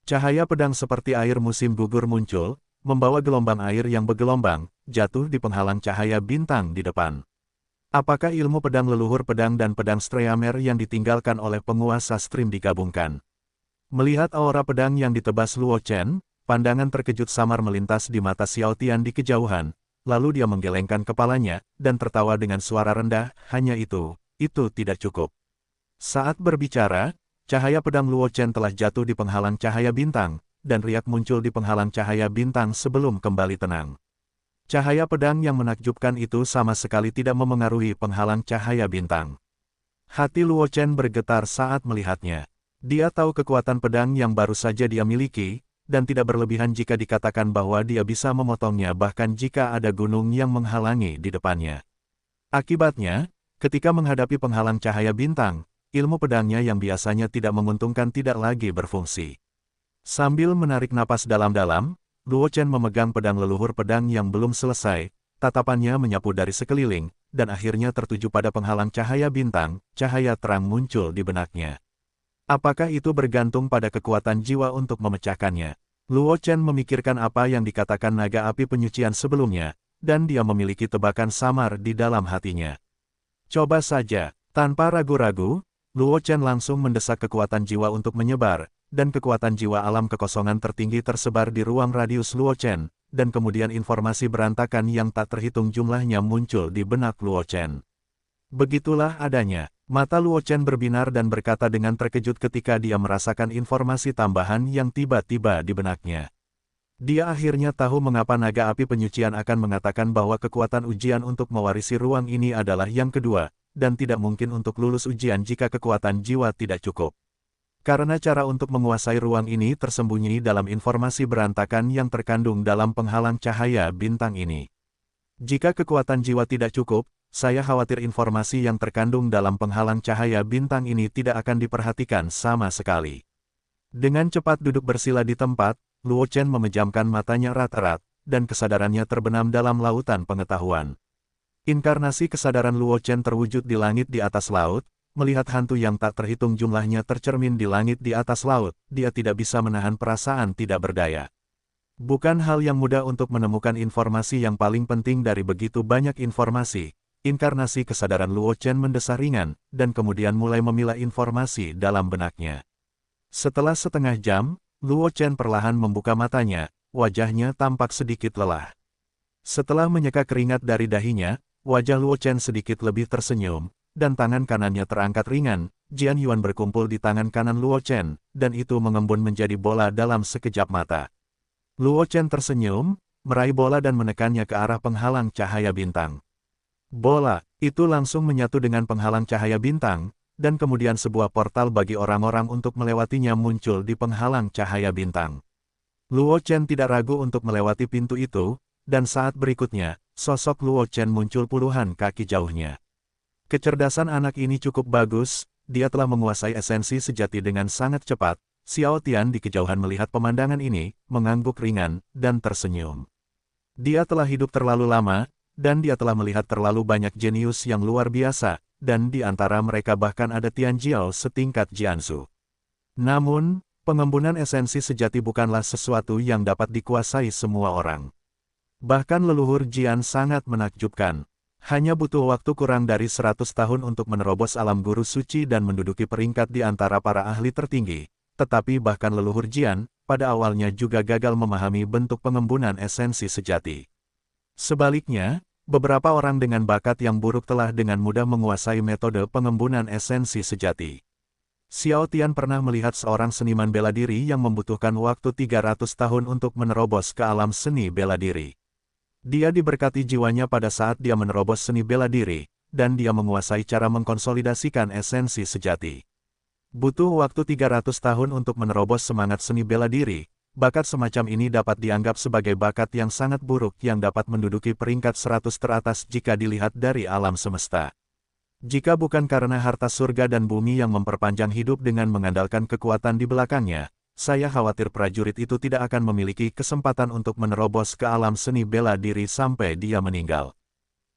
Cahaya pedang seperti air musim gugur muncul, membawa gelombang air yang bergelombang, jatuh di penghalang cahaya bintang di depan. Apakah ilmu pedang leluhur pedang dan pedang Streamer yang ditinggalkan oleh penguasa Stream digabungkan? Melihat aura pedang yang ditebas Luo Chen, pandangan terkejut samar melintas di mata Xiao Tian di kejauhan, lalu dia menggelengkan kepalanya, dan tertawa dengan suara rendah, "Hanya itu tidak cukup." Saat berbicara, cahaya pedang Luo Chen telah jatuh di penghalang cahaya bintang, dan riak muncul di penghalang cahaya bintang sebelum kembali tenang. Cahaya pedang yang menakjubkan itu sama sekali tidak memengaruhi penghalang cahaya bintang. Hati Luo Chen bergetar saat melihatnya. Dia tahu kekuatan pedang yang baru saja dia miliki, dan tidak berlebihan jika dikatakan bahwa dia bisa memotongnya bahkan jika ada gunung yang menghalangi di depannya. Akibatnya, ketika menghadapi penghalang cahaya bintang, ilmu pedangnya yang biasanya tidak menguntungkan tidak lagi berfungsi. Sambil menarik napas dalam-dalam, Luo Chen memegang pedang leluhur pedang yang belum selesai, tatapannya menyapu dari sekeliling, dan akhirnya tertuju pada penghalang cahaya bintang, cahaya terang muncul di benaknya. Apakah itu bergantung pada kekuatan jiwa untuk memecahkannya? Luo Chen memikirkan apa yang dikatakan naga api penyucian sebelumnya, dan dia memiliki tebakan samar di dalam hatinya. Coba saja, tanpa ragu-ragu, Luo Chen langsung mendesak kekuatan jiwa untuk menyebar, dan kekuatan jiwa alam kekosongan tertinggi tersebar di ruang radius Luo Chen, dan kemudian informasi berantakan yang tak terhitung jumlahnya muncul di benak Luo Chen. Begitulah adanya. Mata Luo Chen berbinar dan berkata dengan terkejut ketika dia merasakan informasi tambahan yang tiba-tiba di benaknya. Dia akhirnya tahu mengapa naga api penyucian akan mengatakan bahwa kekuatan ujian untuk mewarisi ruang ini adalah yang kedua, dan tidak mungkin untuk lulus ujian jika kekuatan jiwa tidak cukup. Karena cara untuk menguasai ruang ini tersembunyi dalam informasi berantakan yang terkandung dalam penghalang cahaya bintang ini. Jika kekuatan jiwa tidak cukup, saya khawatir informasi yang terkandung dalam penghalang cahaya bintang ini tidak akan diperhatikan sama sekali. Dengan cepat duduk bersila di tempat, Luo Chen memejamkan matanya erat-erat, dan kesadarannya terbenam dalam lautan pengetahuan. Inkarnasi kesadaran Luo Chen terwujud di langit di atas laut, melihat hantu yang tak terhitung jumlahnya tercermin di langit di atas laut, dia tidak bisa menahan perasaan tidak berdaya. Bukan hal yang mudah untuk menemukan informasi yang paling penting dari begitu banyak informasi. Inkarnasi kesadaran Luo Chen mendesah ringan, dan kemudian mulai memilah informasi dalam benaknya. Setelah setengah jam, Luo Chen perlahan membuka matanya, wajahnya tampak sedikit lelah. Setelah menyeka keringat dari dahinya, wajah Luo Chen sedikit lebih tersenyum, dan tangan kanannya terangkat ringan. Jian Yuan berkumpul di tangan kanan Luo Chen, dan itu mengembun menjadi bola dalam sekejap mata. Luo Chen tersenyum, meraih bola dan menekannya ke arah penghalang cahaya bintang. Bola itu langsung menyatu dengan penghalang cahaya bintang, dan kemudian sebuah portal bagi orang-orang untuk melewatinya muncul di penghalang cahaya bintang. Luo Chen tidak ragu untuk melewati pintu itu, dan saat berikutnya, sosok Luo Chen muncul puluhan kaki jauhnya. Kecerdasan anak ini cukup bagus, dia telah menguasai esensi sejati dengan sangat cepat. Xiao Tian di kejauhan melihat pemandangan ini, mengangguk ringan, dan tersenyum. Dia telah hidup terlalu lama, dan dia telah melihat terlalu banyak jenius yang luar biasa, dan di antara mereka bahkan ada Tian Jiao setingkat Jiansu. Namun, pengembunan esensi sejati bukanlah sesuatu yang dapat dikuasai semua orang. Bahkan leluhur Jian sangat menakjubkan. Hanya butuh waktu kurang dari 100 tahun untuk menerobos alam guru suci dan menduduki peringkat di antara para ahli tertinggi. Tetapi bahkan leluhur Jian, pada awalnya juga gagal memahami bentuk pengembunan esensi sejati. Sebaliknya, beberapa orang dengan bakat yang buruk telah dengan mudah menguasai metode pengembunan esensi sejati. Xiao Tian pernah melihat seorang seniman bela diri yang membutuhkan waktu 300 tahun untuk menerobos ke alam seni bela diri. Dia diberkati jiwanya pada saat dia menerobos seni bela diri, dan dia menguasai cara mengkonsolidasikan esensi sejati. Butuh waktu 300 tahun untuk menerobos semangat seni bela diri. Bakat semacam ini dapat dianggap sebagai bakat yang sangat buruk yang dapat menduduki peringkat 100 teratas jika dilihat dari alam semesta. Jika bukan karena harta surga dan bumi yang memperpanjang hidup dengan mengandalkan kekuatan di belakangnya, saya khawatir prajurit itu tidak akan memiliki kesempatan untuk menerobos ke alam seni bela diri sampai dia meninggal.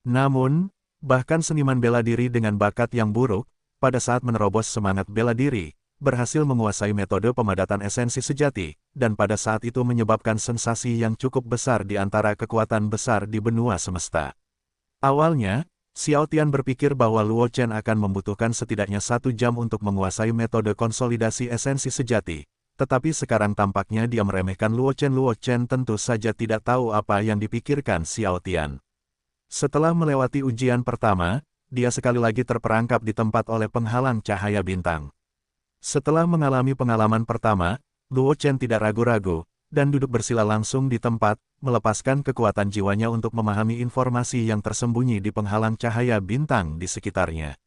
Namun, bahkan seniman bela diri dengan bakat yang buruk, pada saat menerobos semangat bela diri, berhasil menguasai metode pemadatan esensi sejati, dan pada saat itu menyebabkan sensasi yang cukup besar di antara kekuatan besar di benua semesta. Awalnya, Xiao Tian berpikir bahwa Luo Chen akan membutuhkan setidaknya 1 jam untuk menguasai metode konsolidasi esensi sejati. Tetapi sekarang tampaknya dia meremehkan Luo Chen. Luo Chen tentu saja tidak tahu apa yang dipikirkan Xiao Tian. Setelah melewati ujian pertama, dia sekali lagi terperangkap di tempat oleh penghalang cahaya bintang. Setelah mengalami pengalaman pertama, Luo Chen tidak ragu-ragu, dan duduk bersila langsung di tempat, melepaskan kekuatan jiwanya untuk memahami informasi yang tersembunyi di penghalang cahaya bintang di sekitarnya.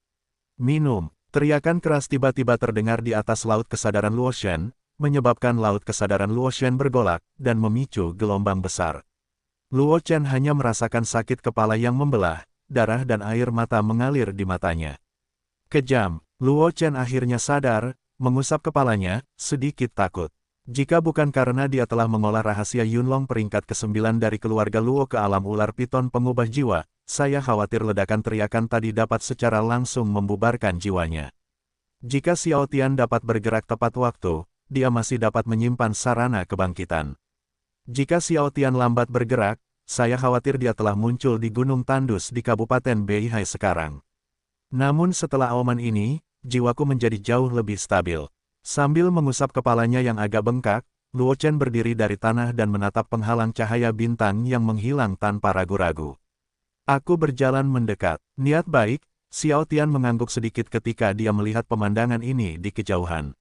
Minum, teriakan keras tiba-tiba terdengar di atas laut kesadaran Luo Chen, menyebabkan laut kesadaran Luo Chen bergolak, dan memicu gelombang besar. Luo Chen hanya merasakan sakit kepala yang membelah, darah dan air mata mengalir di matanya. Kejam, Luo Chen akhirnya sadar, mengusap kepalanya, sedikit takut. Jika bukan karena dia telah mengolah rahasia Yunlong peringkat ke-9 dari keluarga Luo ke alam ular piton pengubah jiwa, saya khawatir ledakan teriakan tadi dapat secara langsung membubarkan jiwanya. Jika Xiao Tian dapat bergerak tepat waktu, dia masih dapat menyimpan sarana kebangkitan. Jika Xiao Tian lambat bergerak, saya khawatir dia telah muncul di Gunung Tandus di Kabupaten Beihai sekarang. Namun setelah auman ini, jiwaku menjadi jauh lebih stabil. Sambil mengusap kepalanya yang agak bengkak, Luo Chen berdiri dari tanah dan menatap penghalang cahaya bintang yang menghilang tanpa ragu-ragu. Aku berjalan mendekat. Niat baik, Xiao Tian mengangguk sedikit ketika dia melihat pemandangan ini di kejauhan.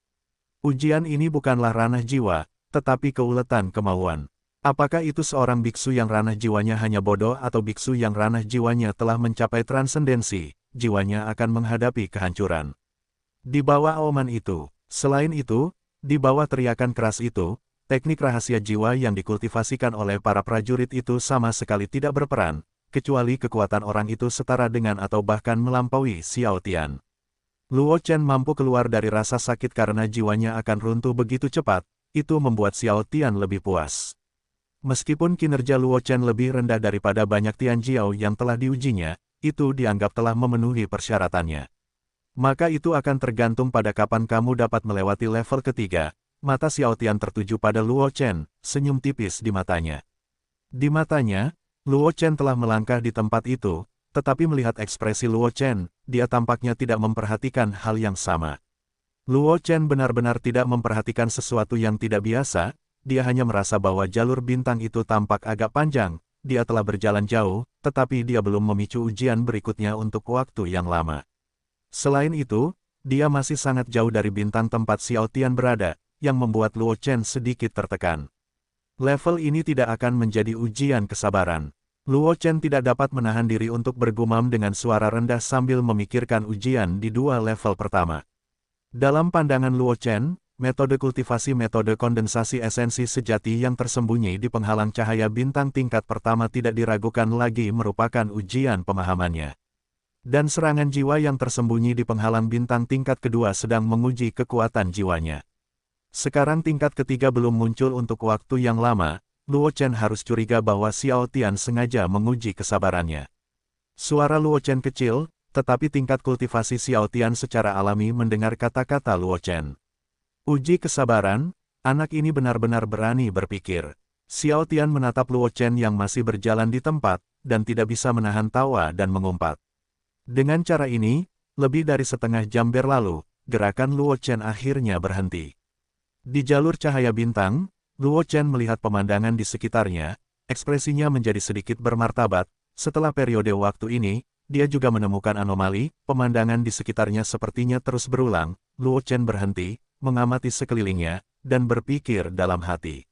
Ujian ini bukanlah ranah jiwa, tetapi keuletan kemauan. Apakah itu seorang biksu yang ranah jiwanya hanya bodoh atau biksu yang ranah jiwanya telah mencapai transendensi, jiwanya akan menghadapi kehancuran. Di bawah auman itu, selain itu, di bawah teriakan keras itu, teknik rahasia jiwa yang dikultivasikan oleh para prajurit itu sama sekali tidak berperan, kecuali kekuatan orang itu setara dengan atau bahkan melampaui Xiao Tian. Luo Chen mampu keluar dari rasa sakit karena jiwanya akan runtuh begitu cepat, itu membuat Xiao Tian lebih puas. Meskipun kinerja Luo Chen lebih rendah daripada banyak Tian Jiao yang telah diujinya, itu dianggap telah memenuhi persyaratannya. Maka itu akan tergantung pada kapan kamu dapat melewati level ketiga. Mata Xiao Tian tertuju pada Luo Chen, senyum tipis di matanya. Di matanya, Luo Chen telah melangkah di tempat itu, tetapi melihat ekspresi Luo Chen, dia tampaknya tidak memperhatikan hal yang sama. Luo Chen benar-benar tidak memperhatikan sesuatu yang tidak biasa, dia hanya merasa bahwa jalur bintang itu tampak agak panjang, dia telah berjalan jauh, tetapi dia belum memicu ujian berikutnya untuk waktu yang lama. Selain itu, dia masih sangat jauh dari bintang tempat Xiao Tian berada, yang membuat Luo Chen sedikit tertekan. Level ini tidak akan menjadi ujian kesabaran. Luo Chen tidak dapat menahan diri untuk bergumam dengan suara rendah sambil memikirkan ujian di dua level pertama. Dalam pandangan Luo Chen, metode kultivasi metode kondensasi esensi sejati yang tersembunyi di penghalang cahaya bintang tingkat pertama tidak diragukan lagi merupakan ujian pemahamannya. Dan serangan jiwa yang tersembunyi di penghalang bintang tingkat kedua sedang menguji kekuatan jiwanya. Sekarang tingkat ketiga belum muncul untuk waktu yang lama, Luo Chen harus curiga bahwa Xiao Tian sengaja menguji kesabarannya. Suara Luo Chen kecil, tetapi tingkat kultivasi Xiao Tian secara alami mendengar kata-kata Luo Chen. Uji kesabaran, anak ini benar-benar berani berpikir. Xiao Tian menatap Luo Chen yang masih berjalan di tempat, dan tidak bisa menahan tawa dan mengumpat. Dengan cara ini, lebih dari setengah jam berlalu, gerakan Luo Chen akhirnya berhenti. Di jalur cahaya bintang, Luo Chen melihat pemandangan di sekitarnya, ekspresinya menjadi sedikit bermartabat. Setelah periode waktu ini, dia juga menemukan anomali, pemandangan di sekitarnya sepertinya terus berulang. Luo Chen berhenti, mengamati sekelilingnya, dan berpikir dalam hati.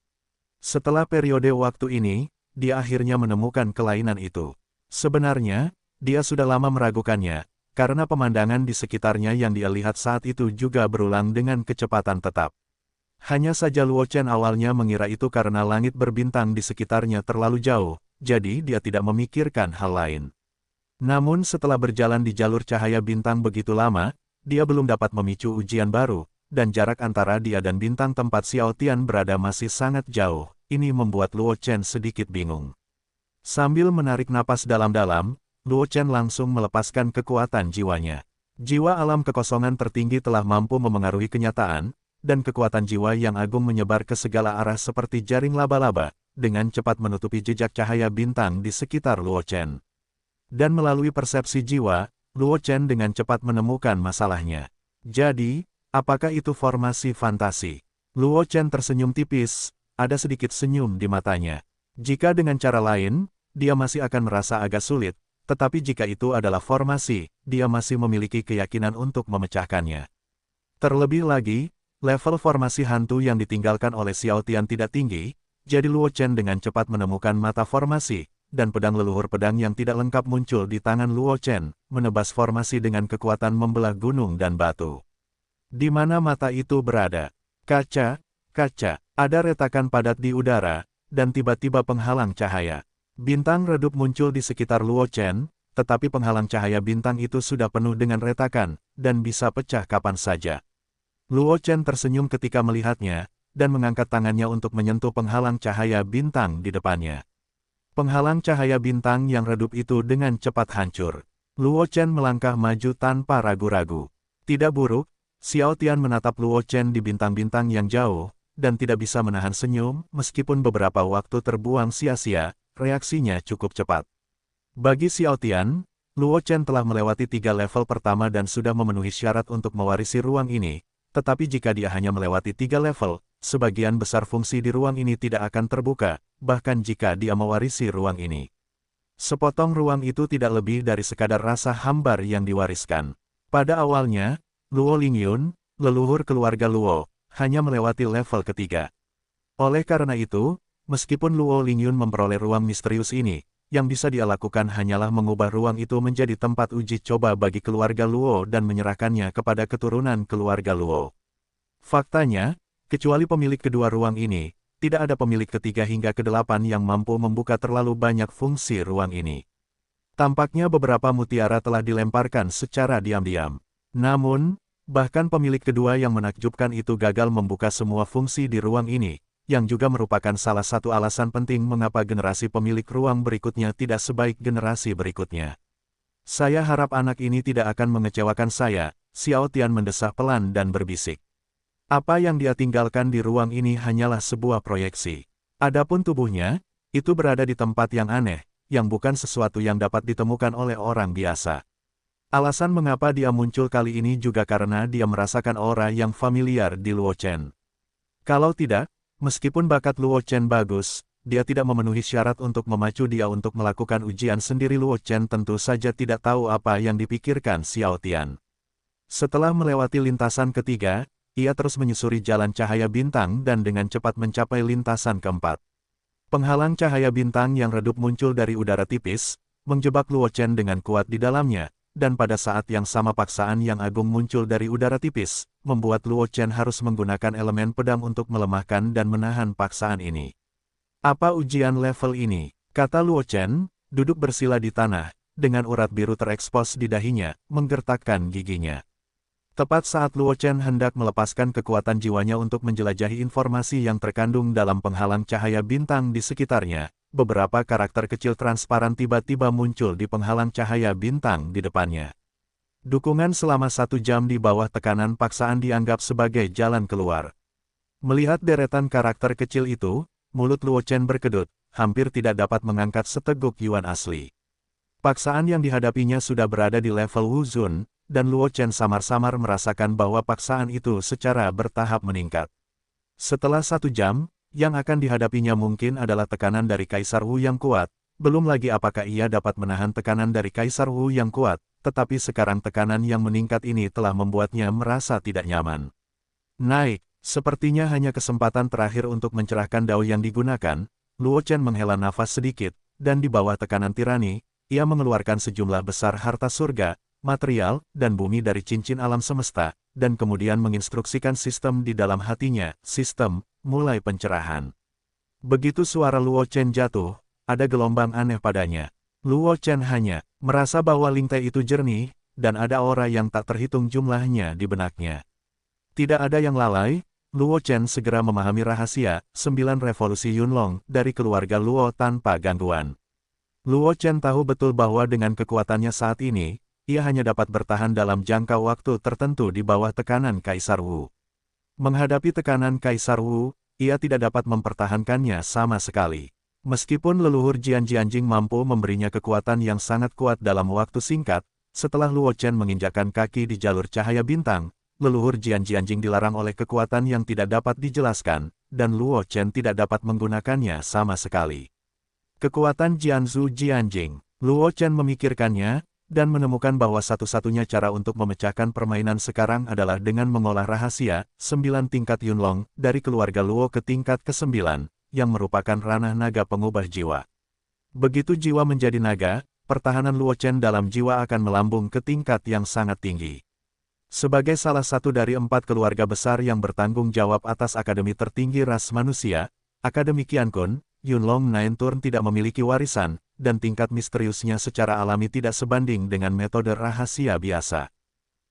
Setelah periode waktu ini, dia akhirnya menemukan kelainan itu. Sebenarnya, dia sudah lama meragukannya, karena pemandangan di sekitarnya yang dia lihat saat itu juga berulang dengan kecepatan tetap. Hanya saja Luo Chen awalnya mengira itu karena langit berbintang di sekitarnya terlalu jauh, jadi dia tidak memikirkan hal lain. Namun setelah berjalan di jalur cahaya bintang begitu lama, dia belum dapat memicu ujian baru, dan jarak antara dia dan bintang tempat Xiao Tian berada masih sangat jauh. Ini membuat Luo Chen sedikit bingung. Sambil menarik napas dalam-dalam, Luo Chen langsung melepaskan kekuatan jiwanya. Jiwa alam kekosongan tertinggi telah mampu memengaruhi kenyataan, dan kekuatan jiwa yang agung menyebar ke segala arah seperti jaring laba-laba, dengan cepat menutupi jejak cahaya bintang di sekitar Luo Chen. Dan melalui persepsi jiwa, Luo Chen dengan cepat menemukan masalahnya. Jadi, apakah itu formasi fantasi? Luo Chen tersenyum tipis, ada sedikit senyum di matanya. Jika dengan cara lain, dia masih akan merasa agak sulit, tetapi jika itu adalah formasi, dia masih memiliki keyakinan untuk memecahkannya. Terlebih lagi, level formasi hantu yang ditinggalkan oleh Xiao Tian tidak tinggi, jadi Luo Chen dengan cepat menemukan mata formasi, dan pedang leluhur pedang yang tidak lengkap muncul di tangan Luo Chen, menebas formasi dengan kekuatan membelah gunung dan batu. Di mana mata itu berada? Kaca, ada retakan padat di udara, dan tiba-tiba penghalang cahaya. Bintang redup muncul di sekitar Luo Chen, tetapi penghalang cahaya bintang itu sudah penuh dengan retakan, dan bisa pecah kapan saja. Luo Chen tersenyum ketika melihatnya, dan mengangkat tangannya untuk menyentuh penghalang cahaya bintang di depannya. Penghalang cahaya bintang yang redup itu dengan cepat hancur. Luo Chen melangkah maju tanpa ragu-ragu. Tidak buruk, Xiao Tian menatap Luo Chen di bintang-bintang yang jauh, dan tidak bisa menahan senyum, meskipun beberapa waktu terbuang sia-sia, reaksinya cukup cepat. Bagi Xiao Tian, Luo Chen telah melewati 3 level pertama dan sudah memenuhi syarat untuk mewarisi ruang ini, tetapi jika dia hanya melewati 3 level, sebagian besar fungsi di ruang ini tidak akan terbuka, bahkan jika dia mewarisi ruang ini. Sepotong ruang itu tidak lebih dari sekadar rasa hambar yang diwariskan. Pada awalnya, Luo Lingyun, leluhur keluarga Luo, hanya melewati level ketiga. Oleh karena itu, meskipun Luo Lingyun memperoleh ruang misterius ini, yang bisa dia lakukan hanyalah mengubah ruang itu menjadi tempat uji coba bagi keluarga Luo dan menyerahkannya kepada keturunan keluarga Luo. Faktanya, kecuali pemilik kedua ruang ini, tidak ada pemilik ketiga hingga ke-8 yang mampu membuka terlalu banyak fungsi ruang ini. Tampaknya beberapa mutiara telah dilemparkan secara diam-diam. Namun, bahkan pemilik kedua yang menakjubkan itu gagal membuka semua fungsi di ruang ini, yang juga merupakan salah satu alasan penting mengapa generasi pemilik ruang berikutnya tidak sebaik generasi berikutnya. Saya harap anak ini tidak akan mengecewakan saya, Xiao Tian mendesah pelan dan berbisik. Apa yang dia tinggalkan di ruang ini hanyalah sebuah proyeksi. Adapun tubuhnya, itu berada di tempat yang aneh, yang bukan sesuatu yang dapat ditemukan oleh orang biasa. Alasan mengapa dia muncul kali ini juga karena dia merasakan aura yang familiar di Luo Chen. Kalau tidak, meskipun bakat Luo Chen bagus, dia tidak memenuhi syarat untuk memacu dia untuk melakukan ujian sendiri. Luo Chen tentu saja tidak tahu apa yang dipikirkan Xiao Tian. Setelah melewati lintasan ketiga, ia terus menyusuri jalan cahaya bintang dan dengan cepat mencapai lintasan keempat. Penghalang cahaya bintang yang redup muncul dari udara tipis, menjebak Luo Chen dengan kuat di dalamnya, dan pada saat yang sama paksaan yang agung muncul dari udara tipis, membuat Luo Chen harus menggunakan elemen pedang untuk melemahkan dan menahan paksaan ini. Apa ujian level ini? Kata Luo Chen, duduk bersila di tanah, dengan urat biru terekspos di dahinya, menggertakkan giginya. Tepat saat Luo Chen hendak melepaskan kekuatan jiwanya untuk menjelajahi informasi yang terkandung dalam penghalang cahaya bintang di sekitarnya, beberapa karakter kecil transparan tiba-tiba muncul di penghalang cahaya bintang di depannya. Dukungan selama 1 jam di bawah tekanan paksaan dianggap sebagai jalan keluar. Melihat deretan karakter kecil itu, mulut Luo Chen berkedut, hampir tidak dapat mengangkat seteguk yuan asli. Paksaan yang dihadapinya sudah berada di level Wu Zun, dan Luo Chen samar-samar merasakan bahwa paksaan itu secara bertahap meningkat. Setelah 1 jam, yang akan dihadapinya mungkin adalah tekanan dari Kaisar Wu yang kuat, belum lagi apakah ia dapat menahan tekanan dari Kaisar Wu yang kuat, tetapi sekarang tekanan yang meningkat ini telah membuatnya merasa tidak nyaman. Naik, sepertinya hanya kesempatan terakhir untuk mencerahkan dao yang digunakan. Luo Chen menghela nafas sedikit, dan di bawah tekanan tirani, ia mengeluarkan sejumlah besar harta surga, material, dan bumi dari cincin alam semesta, dan kemudian menginstruksikan sistem di dalam hatinya, sistem, mulai pencerahan. Begitu suara Luo Chen jatuh, ada gelombang aneh padanya. Luo Chen hanya merasa bahwa lingtai itu jernih, dan ada aura yang tak terhitung jumlahnya di benaknya. Tidak ada yang lalai, Luo Chen segera memahami rahasia 9 revolusi Yunlong dari keluarga Luo tanpa gangguan. Luo Chen tahu betul bahwa dengan kekuatannya saat ini, ia hanya dapat bertahan dalam jangka waktu tertentu di bawah tekanan Kaisar Wu. Menghadapi tekanan Kaisar Wu, ia tidak dapat mempertahankannya sama sekali. Meskipun leluhur Jian Jianjing mampu memberinya kekuatan yang sangat kuat dalam waktu singkat, setelah Luo Chen menginjakkan kaki di jalur cahaya bintang, leluhur Jian Jianjing dilarang oleh kekuatan yang tidak dapat dijelaskan, dan Luo Chen tidak dapat menggunakannya sama sekali. Kekuatan Jianzu Jianjing. Luo Chen memikirkannya, dan menemukan bahwa satu-satunya cara untuk memecahkan permainan sekarang adalah dengan mengolah rahasia 9 tingkat Yunlong dari keluarga Luo ke tingkat ke-9, yang merupakan ranah naga pengubah jiwa. Begitu jiwa menjadi naga, pertahanan Luo Chen dalam jiwa akan melambung ke tingkat yang sangat tinggi. Sebagai salah satu dari 4 keluarga besar yang bertanggung jawab atas akademi tertinggi ras manusia, Akademi Qiankun, Yunlong Nine Turn tidak memiliki warisan, dan tingkat misteriusnya secara alami tidak sebanding dengan metode rahasia biasa.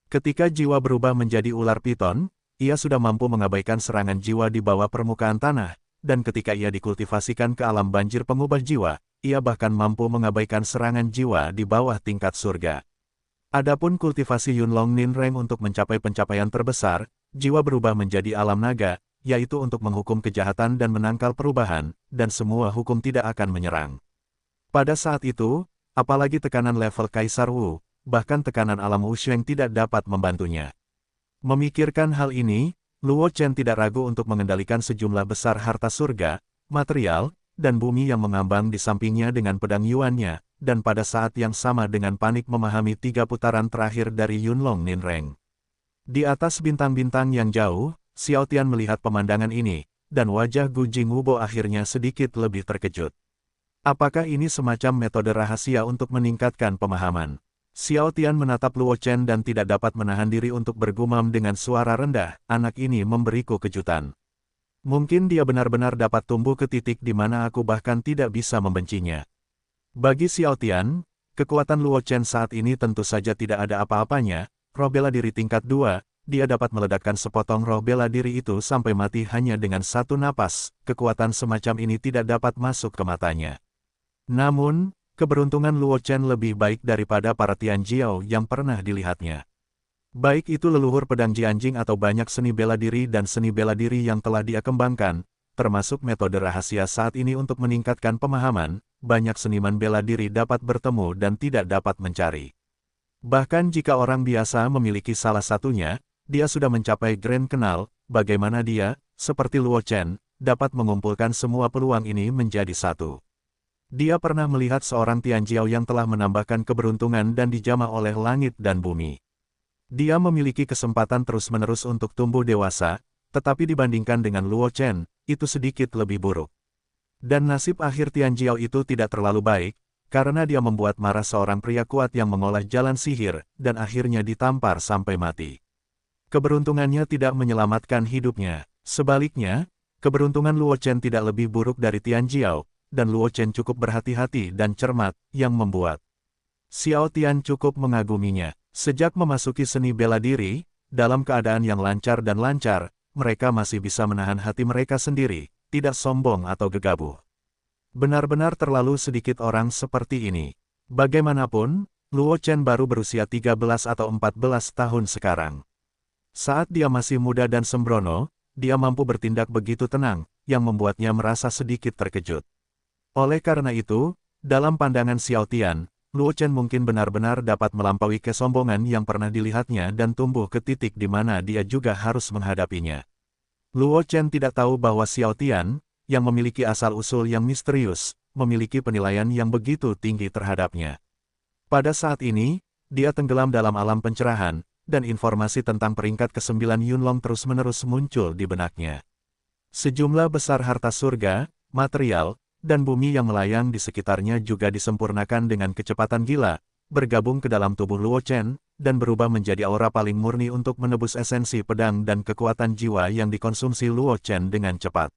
Ketika jiwa berubah menjadi ular piton, ia sudah mampu mengabaikan serangan jiwa di bawah permukaan tanah, dan ketika ia dikultivasikan ke alam banjir pengubah jiwa, ia bahkan mampu mengabaikan serangan jiwa di bawah tingkat surga. Adapun kultivasi Yunlong Ninreng untuk mencapai pencapaian terbesar, jiwa berubah menjadi alam naga, yaitu untuk menghukum kejahatan dan menangkal perubahan, dan semua hukum tidak akan menyerang. Pada saat itu, apalagi tekanan level Kaisar Wu, bahkan tekanan alam Wusheng tidak dapat membantunya. Memikirkan hal ini, Luo Chen tidak ragu untuk mengendalikan sejumlah besar harta surga, material, dan bumi yang mengambang di sampingnya dengan pedang yuannya, dan pada saat yang sama dengan panik memahami 3 putaran terakhir dari Yunlong Ninreng. Di atas bintang-bintang yang jauh, Xiao Tian melihat pemandangan ini, dan wajah Gu Jingwubo akhirnya sedikit lebih terkejut. Apakah ini semacam metode rahasia untuk meningkatkan pemahaman? Xiao Tian menatap Luo Chen dan tidak dapat menahan diri untuk bergumam dengan suara rendah, anak ini memberiku kejutan. Mungkin dia benar-benar dapat tumbuh ke titik di mana aku bahkan tidak bisa membencinya. Bagi Xiao Tian, kekuatan Luo Chen saat ini tentu saja tidak ada apa-apanya, roh bela diri tingkat 2, dia dapat meledakkan sepotong roh bela diri itu sampai mati hanya dengan 1 napas, kekuatan semacam ini tidak dapat masuk ke matanya. Namun, keberuntungan Luo Chen lebih baik daripada para Tianjiao yang pernah dilihatnya. Baik itu leluhur pedang Jianjing atau banyak seni bela diri dan seni bela diri yang telah dia kembangkan, termasuk metode rahasia saat ini untuk meningkatkan pemahaman, banyak seniman bela diri dapat bertemu dan tidak dapat mencari. Bahkan jika orang biasa memiliki salah satunya, dia sudah mencapai Grand Kenal, bagaimana dia, seperti Luo Chen, dapat mengumpulkan semua peluang ini menjadi satu. Dia pernah melihat seorang Tianjiao yang telah menambahkan keberuntungan dan dijamah oleh langit dan bumi. Dia memiliki kesempatan terus-menerus untuk tumbuh dewasa, tetapi dibandingkan dengan Luo Chen, itu sedikit lebih buruk. Dan nasib akhir Tianjiao itu tidak terlalu baik, karena dia membuat marah seorang pria kuat yang mengolah jalan sihir, dan akhirnya ditampar sampai mati. Keberuntungannya tidak menyelamatkan hidupnya. Sebaliknya, keberuntungan Luo Chen tidak lebih buruk dari Tianjiao, dan Luo Chen cukup berhati-hati dan cermat, yang membuat Xiao Tian cukup mengaguminya. Sejak memasuki seni bela diri, dalam keadaan yang lancar dan lancar, mereka masih bisa menahan hati mereka sendiri, tidak sombong atau gegabah. Benar-benar terlalu sedikit orang seperti ini. Bagaimanapun, Luo Chen baru berusia 13 atau 14 tahun sekarang. Saat dia masih muda dan sembrono, dia mampu bertindak begitu tenang, yang membuatnya merasa sedikit terkejut. Oleh karena itu, dalam pandangan Xiao Tian, Luo Chen mungkin benar-benar dapat melampaui kesombongan yang pernah dilihatnya dan tumbuh ke titik di mana dia juga harus menghadapinya. Luo Chen tidak tahu bahwa Xiao Tian, yang memiliki asal-usul yang misterius, memiliki penilaian yang begitu tinggi terhadapnya. Pada saat ini, dia tenggelam dalam alam pencerahan, dan informasi tentang peringkat ke-9 Yunlong terus-menerus muncul di benaknya. Sejumlah besar harta surga, material, dan bumi yang melayang di sekitarnya juga disempurnakan dengan kecepatan gila, bergabung ke dalam tubuh Luo Chen, dan berubah menjadi aura paling murni untuk menebus esensi pedang dan kekuatan jiwa yang dikonsumsi Luo Chen dengan cepat.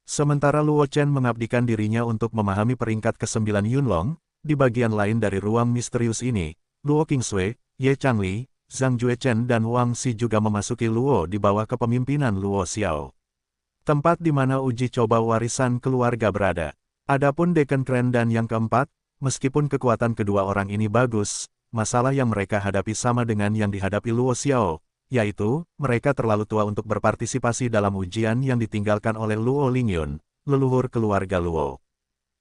Sementara Luo Chen mengabdikan dirinya untuk memahami peringkat ke-9 Yunlong, di bagian lain dari ruang misterius ini, Luo Qingsui, Ye Changli, Zhang Juechen dan Wang Xi juga memasuki Luo di bawah kepemimpinan Luo Xiao. Tempat di mana uji coba warisan keluarga berada. Adapun Deccan Clan dan yang keempat, meskipun kekuatan kedua orang ini bagus, masalah yang mereka hadapi sama dengan yang dihadapi Luo Xiao, yaitu, mereka terlalu tua untuk berpartisipasi dalam ujian yang ditinggalkan oleh Luo Lingyun, leluhur keluarga Luo.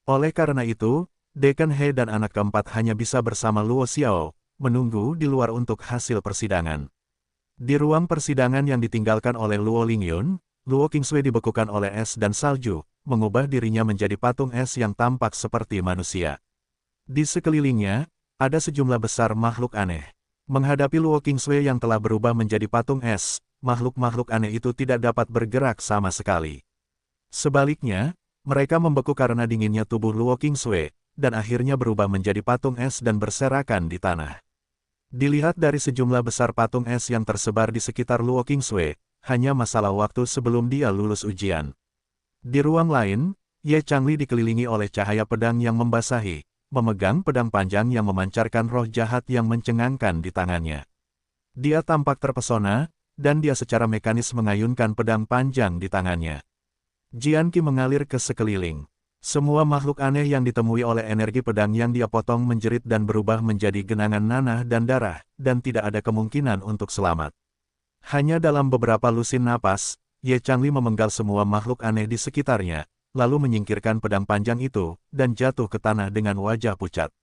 Oleh karena itu, Deccan He dan anak keempat hanya bisa bersama Luo Xiao, menunggu di luar untuk hasil persidangan. Di ruang persidangan yang ditinggalkan oleh Luo Lingyun, Luo Qingsui dibekukan oleh es dan salju, mengubah dirinya menjadi patung es yang tampak seperti manusia. Di sekelilingnya, ada sejumlah besar makhluk aneh. Menghadapi Luo Qingsui yang telah berubah menjadi patung es, makhluk-makhluk aneh itu tidak dapat bergerak sama sekali. Sebaliknya, mereka membeku karena dinginnya tubuh Luo Qingsui, dan akhirnya berubah menjadi patung es dan berserakan di tanah. Dilihat dari sejumlah besar patung es yang tersebar di sekitar Luo Qingsui, hanya masalah waktu sebelum dia lulus ujian. Di ruang lain, Ye Changli dikelilingi oleh cahaya pedang yang membasahi, memegang pedang panjang yang memancarkan roh jahat yang mencengangkan di tangannya. Dia tampak terpesona, dan dia secara mekanis mengayunkan pedang panjang di tangannya. Jian Qi mengalir ke sekeliling. Semua makhluk aneh yang ditemui oleh energi pedang yang dia potong menjerit dan berubah menjadi genangan nanah dan darah, dan tidak ada kemungkinan untuk selamat. Hanya dalam beberapa lusin napas, Ye Changli memenggal semua makhluk aneh di sekitarnya, lalu menyingkirkan pedang panjang itu, dan jatuh ke tanah dengan wajah pucat.